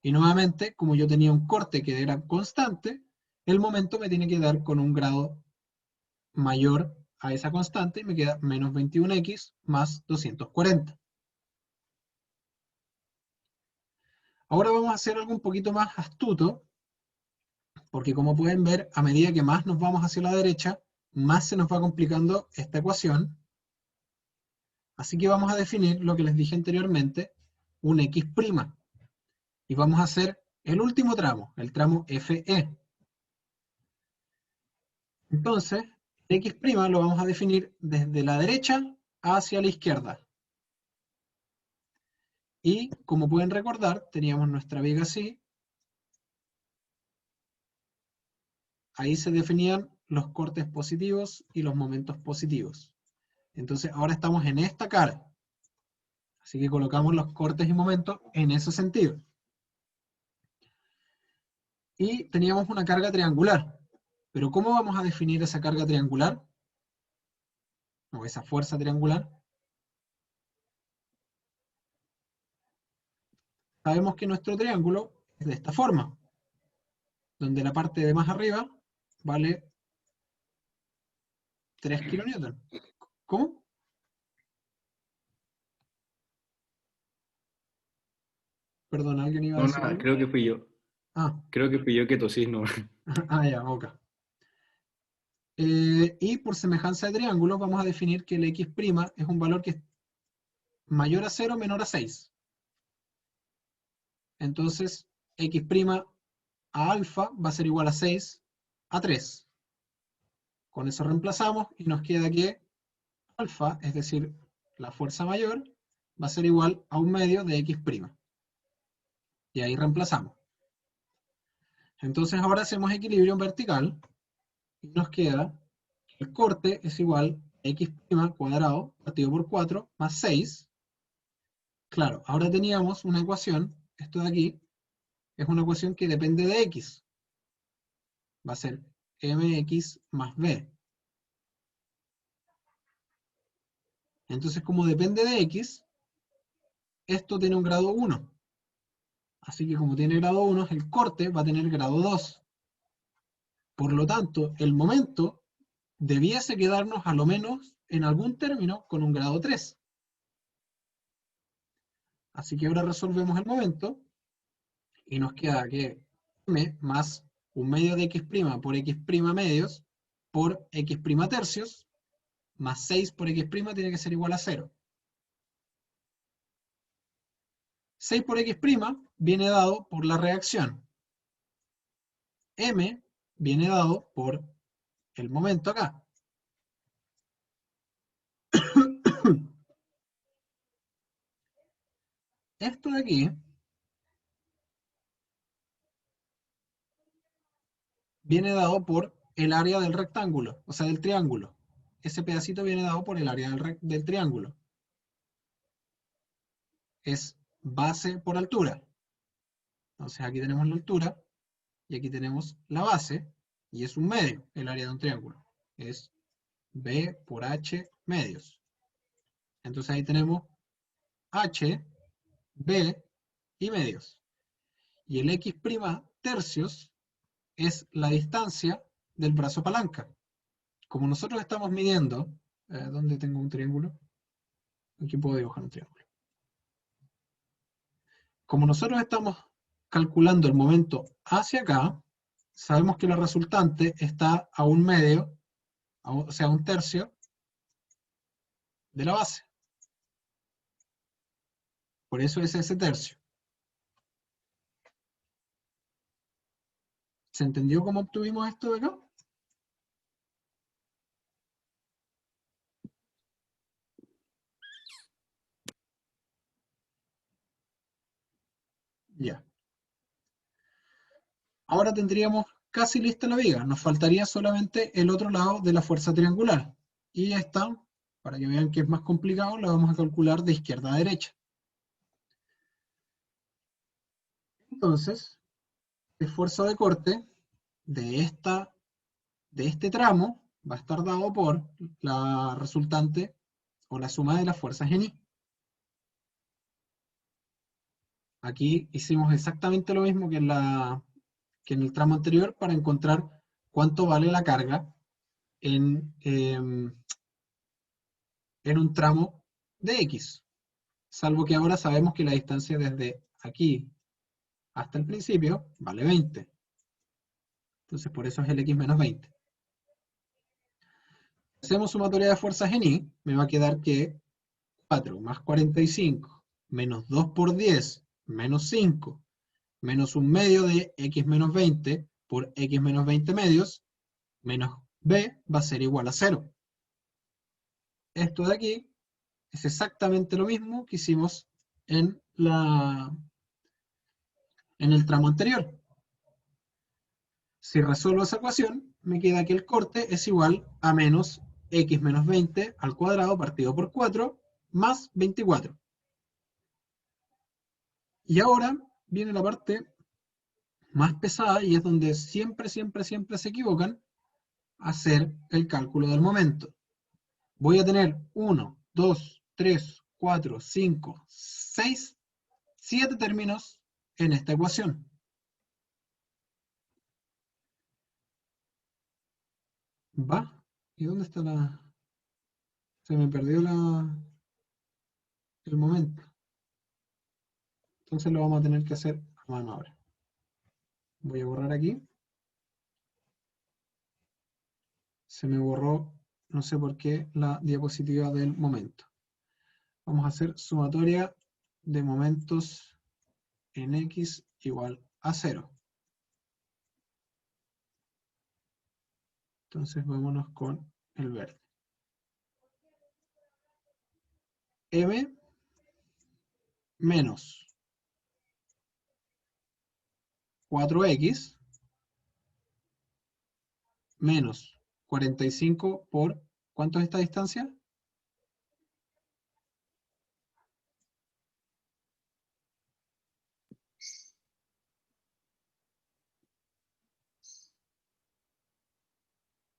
Y nuevamente, como yo tenía un corte que era constante, el momento me tiene que dar con un grado mayor a esa constante, y me queda menos 21x más 240. Ahora vamos a hacer algo un poquito más astuto, porque como pueden ver, a medida que más nos vamos hacia la derecha, más se nos va complicando esta ecuación. Así que vamos a definir lo que les dije anteriormente, un x'. Y vamos a hacer el último tramo, el tramo FE. Entonces, x' lo vamos a definir desde la derecha hacia la izquierda. Y como pueden recordar, teníamos nuestra viga así. Ahí se definían los cortes positivos y los momentos positivos. Entonces ahora estamos en esta cara. Así que colocamos los cortes y momentos en ese sentido. Y teníamos una carga triangular. Pero ¿cómo vamos a definir esa carga triangular? O esa fuerza triangular. Sabemos que nuestro triángulo es de esta forma. Donde la parte de más arriba vale 3 kN. ¿Cómo? Perdón, ¿alguien iba a No, decir nada, algo? creo que fui yo. Ah, Creo que fui yo que tosí, no. ah, ya, ok. Y por semejanza de triángulos vamos a definir que el x' es un valor que es mayor a 0 menor a 6. Entonces, x' a alfa va a ser igual a 6 a 3. Con eso reemplazamos y nos queda que alfa, es decir, la fuerza mayor, va a ser igual a 1/2 de x'. Y ahí reemplazamos. Entonces ahora hacemos equilibrio en vertical y nos queda que el corte es igual a x' cuadrado partido por 4 más 6. Claro, ahora teníamos una ecuación, esto de aquí, es una ecuación que depende de x. Va a ser mx más b. Entonces, como depende de x, esto tiene un grado 1. Así que como tiene grado 1, el corte va a tener grado 2. Por lo tanto, el momento debiese quedarnos a lo menos en algún término con un grado 3. Así que ahora resolvemos el momento y nos queda que m más 1/2 de x' por x' medios por x' tercios más 6 por x' tiene que ser igual a 0. 6 por x' viene dado por la reacción. M viene dado por el momento acá. Esto de aquí viene dado por el área del rectángulo, o sea, del triángulo. Ese pedacito viene dado por el área del triángulo. Es base por altura. Entonces aquí tenemos la altura, y aquí tenemos la base, y es un medio, el área de un triángulo. Es B por H medios. Entonces ahí tenemos H, B y medios. Y el X' tercios es la distancia del brazo palanca. Como nosotros estamos midiendo, ¿dónde tengo un triángulo? Aquí puedo dibujar un triángulo. Como nosotros estamos calculando el momento hacia acá, sabemos que la resultante está a 1/2, o sea, 1/3 de la base. Por eso es ese tercio. ¿Se entendió cómo obtuvimos esto de acá? Ya. Ahora tendríamos casi lista la viga. Nos faltaría solamente el otro lado de la fuerza triangular. Y esta, para que vean que es más complicado, la vamos a calcular de izquierda a derecha. Entonces, el esfuerzo de corte de este tramo va a estar dado por la resultante o la suma de las fuerzas en I. Aquí hicimos exactamente lo mismo que en el tramo anterior para encontrar cuánto vale la carga en un tramo de X. Salvo que ahora sabemos que la distancia desde aquí hasta el principio vale 20. Entonces por eso es el X menos 20. Hacemos sumatoria de fuerzas en I, me va a quedar que 4 más 45 menos 2 por 10 menos 5 menos 1/2 de X menos 20 por X menos 20 medios menos B va a ser igual a 0. Esto de aquí es exactamente lo mismo que hicimos en el tramo anterior. Si resuelvo esa ecuación, me queda que el corte es igual a menos X menos 20 al cuadrado partido por 4 más 24. Y ahora viene la parte más pesada y es donde siempre se equivocan: hacer el cálculo del momento. Voy a tener 1, 2, 3, 4, 5, 6, 7 términos en esta ecuación. ¿Va? ¿Y dónde está la...? Se me perdió el momento. Entonces lo vamos a tener que hacer a mano ahora. Voy a borrar aquí. Se me borró, no sé por qué, la diapositiva del momento. Vamos a hacer sumatoria de momentos en X igual a 0. Entonces vámonos con el verde. M menos 4X menos 45 por, ¿cuánto es esta distancia?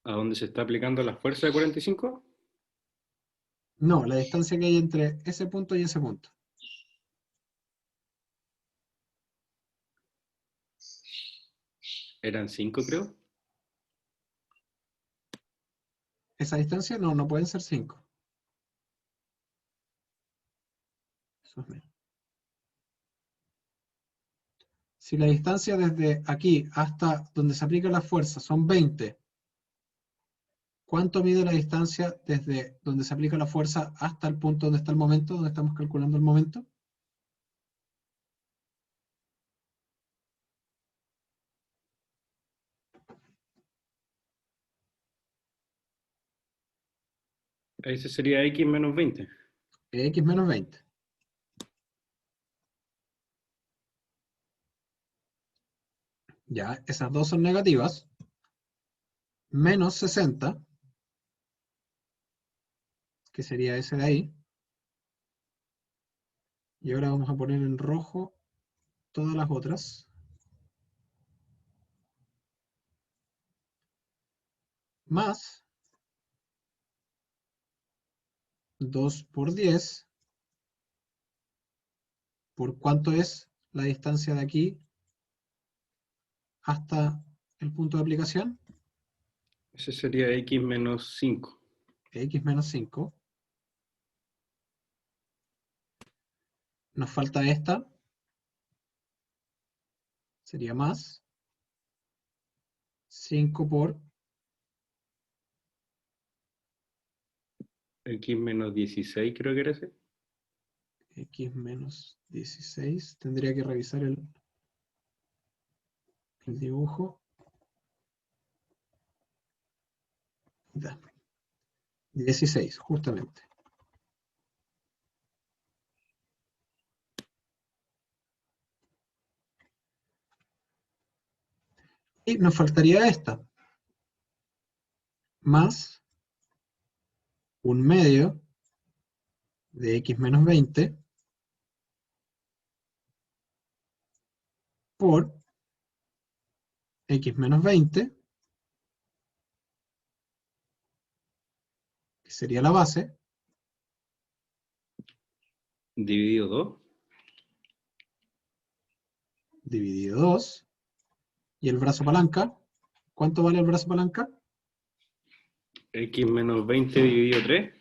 ¿A dónde se está aplicando la fuerza de 45? No, la distancia que hay entre ese punto y ese punto. Eran 5, creo. Esa distancia no pueden ser 5. Eso es menos. Si la distancia desde aquí hasta donde se aplica la fuerza son 20, ¿cuánto mide la distancia desde donde se aplica la fuerza hasta el punto donde está el momento, donde estamos calculando el momento? Ese sería X menos 20. X menos 20. Ya, esas dos son negativas. Menos 60, que sería ese de ahí. Y ahora vamos a poner en rojo todas las otras. Más 2 por 10. ¿Por cuánto es la distancia de aquí hasta el punto de aplicación? Ese sería X menos 5. X menos 5. Nos falta esta. Sería más 5 por X menos 16, creo que era ese. X menos 16. Tendría que revisar el dibujo. Ya. 16, justamente. Y nos faltaría esta. Más 1/2 de X menos 20 por X menos 20, que sería la base, Dividido 2. dividido 2. Y el brazo palanca, ¿cuánto vale el brazo palanca? X menos 20 dividido 3.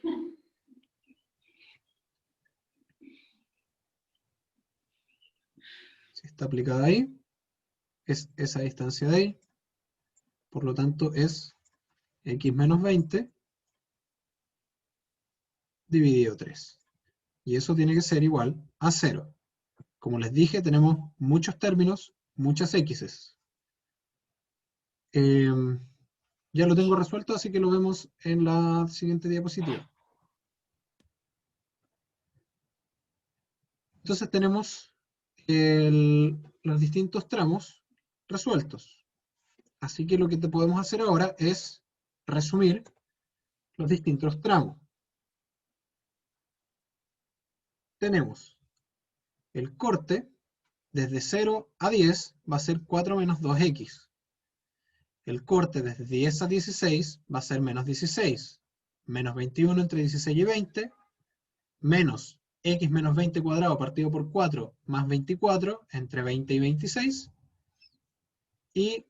Si está aplicada ahí, es esa distancia de ahí. Por lo tanto, es X menos 20 dividido 3. Y eso tiene que ser igual a 0. Como les dije, tenemos muchos términos, muchas X's. Ya lo tengo resuelto, así que lo vemos en la siguiente diapositiva. Entonces tenemos los distintos tramos resueltos. Así que lo que podemos hacer ahora es resumir los distintos tramos. Tenemos el corte, desde 0 a 10 va a ser 4 menos 2x. El corte desde 10 a 16 va a ser menos 16. Menos 21 entre 16 y 20. Menos x menos 20 cuadrado partido por 4 más 24 entre 20 y 26. Y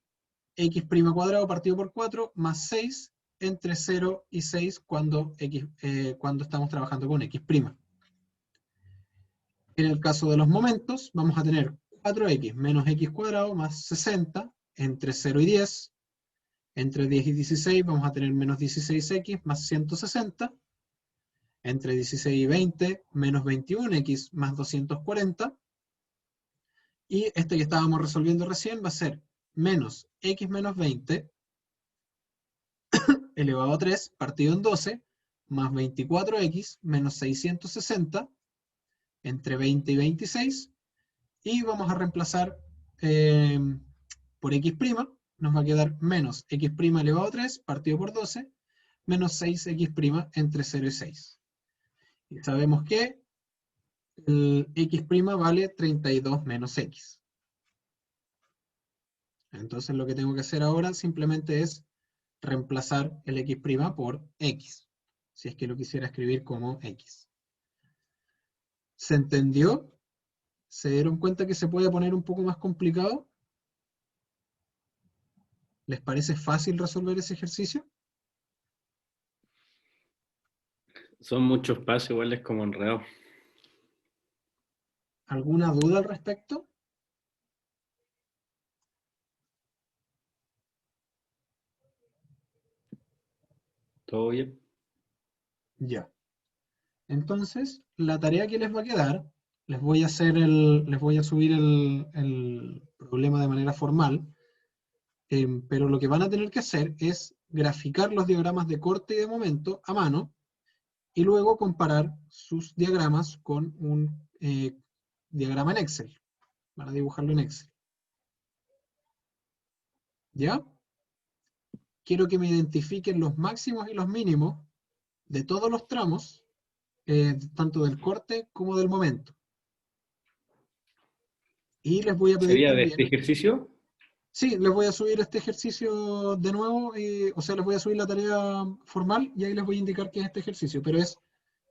x' cuadrado partido por 4 más 6 entre 0 y 6 cuando estamos trabajando con x'. En el caso de los momentos, vamos a tener 4x menos x cuadrado más 60 entre 0 y 10, Entre 10 y 16 vamos a tener menos 16x más 160. Entre 16 y 20, menos 21x más 240. Y este que estábamos resolviendo recién va a ser menos x menos 20 elevado a 3 partido en 12 más 24x menos 660 entre 20 y 26. Y vamos a reemplazar por x', nos va a quedar menos x' elevado a 3 partido por 12 menos 6x' entre 0 y 6. Y sabemos que el x' vale 32 menos x. Entonces lo que tengo que hacer ahora simplemente es reemplazar el x' por x, si es que lo quisiera escribir como x. ¿Se entendió? ¿Se dieron cuenta que se puede poner un poco más complicado? ¿Les parece fácil resolver ese ejercicio? Son muchos pasos, igual es como enredado. ¿Alguna duda al respecto? ¿Todo bien? Ya. Entonces, la tarea que les va a quedar, les voy a subir el problema de manera formal, pero lo que van a tener que hacer es graficar los diagramas de corte y de momento a mano, y luego comparar sus diagramas con un diagrama en Excel. Van a dibujarlo en Excel. ¿Ya? Quiero que me identifiquen los máximos y los mínimos de todos los tramos, tanto del corte como del momento. Y les voy a pedir ¿Sería de también... este ejercicio? Sí, les voy a subir este ejercicio de nuevo, o sea, les voy a subir la tarea formal y ahí les voy a indicar que es este ejercicio, pero es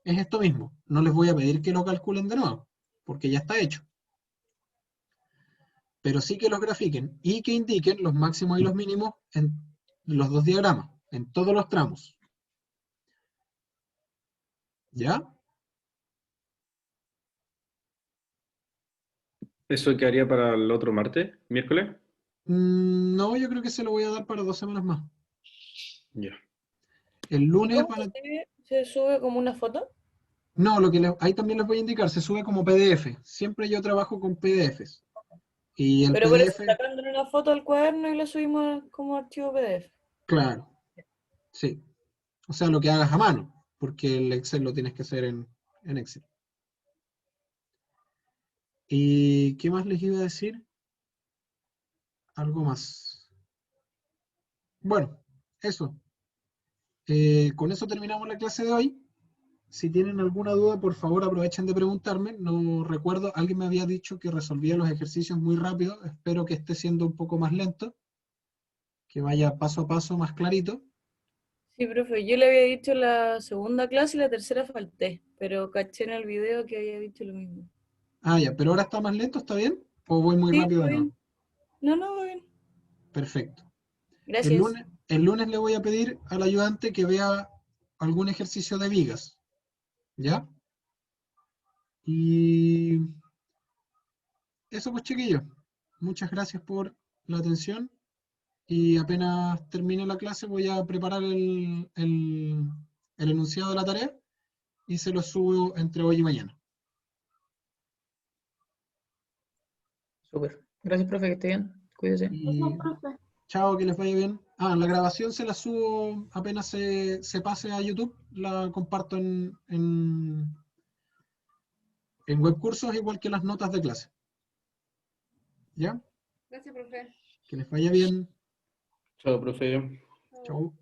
esto mismo. No les voy a pedir que lo calculen de nuevo, porque ya está hecho. Pero sí que los grafiquen y que indiquen los máximos y los mínimos en los dos diagramas, en todos los tramos. ¿Ya? ¿Eso quedaría para el otro martes, miércoles? No, yo creo que se lo voy a dar para 2 semanas más. Ya. El ¿Y lunes cómo van a... se sube como una foto? No, ahí también les voy a indicar, se sube como PDF. Siempre yo trabajo con PDFs. Y el Pero por eso PDF, sacándole una foto al cuaderno y lo subimos como archivo PDF. claro, sí. O sea, lo que hagas a mano, porque el Excel lo tienes que hacer en Excel. ¿Y qué más les iba a decir? Algo más. Bueno, eso. Con eso terminamos la clase de hoy. Si tienen alguna duda, por favor aprovechen de preguntarme. No recuerdo, alguien me había dicho que resolvía los ejercicios muy rápido. Espero que esté siendo un poco más lento, que vaya paso a paso más clarito. Sí, profe, yo le había dicho la segunda clase y la tercera falté, pero caché en el video que había dicho lo mismo. Ah, ya, pero ahora está más lento, ¿está bien? ¿O voy muy Sí, rápido está de nuevo? bien. No, va bien. Perfecto. Gracias. El lunes le voy a pedir al ayudante que vea algún ejercicio de vigas. ¿Ya? Y eso pues, chiquillos. Muchas gracias por la atención. Y apenas termine la clase voy a preparar el enunciado de la tarea y se lo subo entre hoy y mañana. Súper. Gracias, profe, que esté bien. Cuídese. Y chao, que les vaya bien. Ah, la grabación se la subo apenas se pase a YouTube. La comparto en webcursos igual que las notas de clase. ¿Ya? Gracias, profe. Que les vaya bien. Chao, profe. Chao.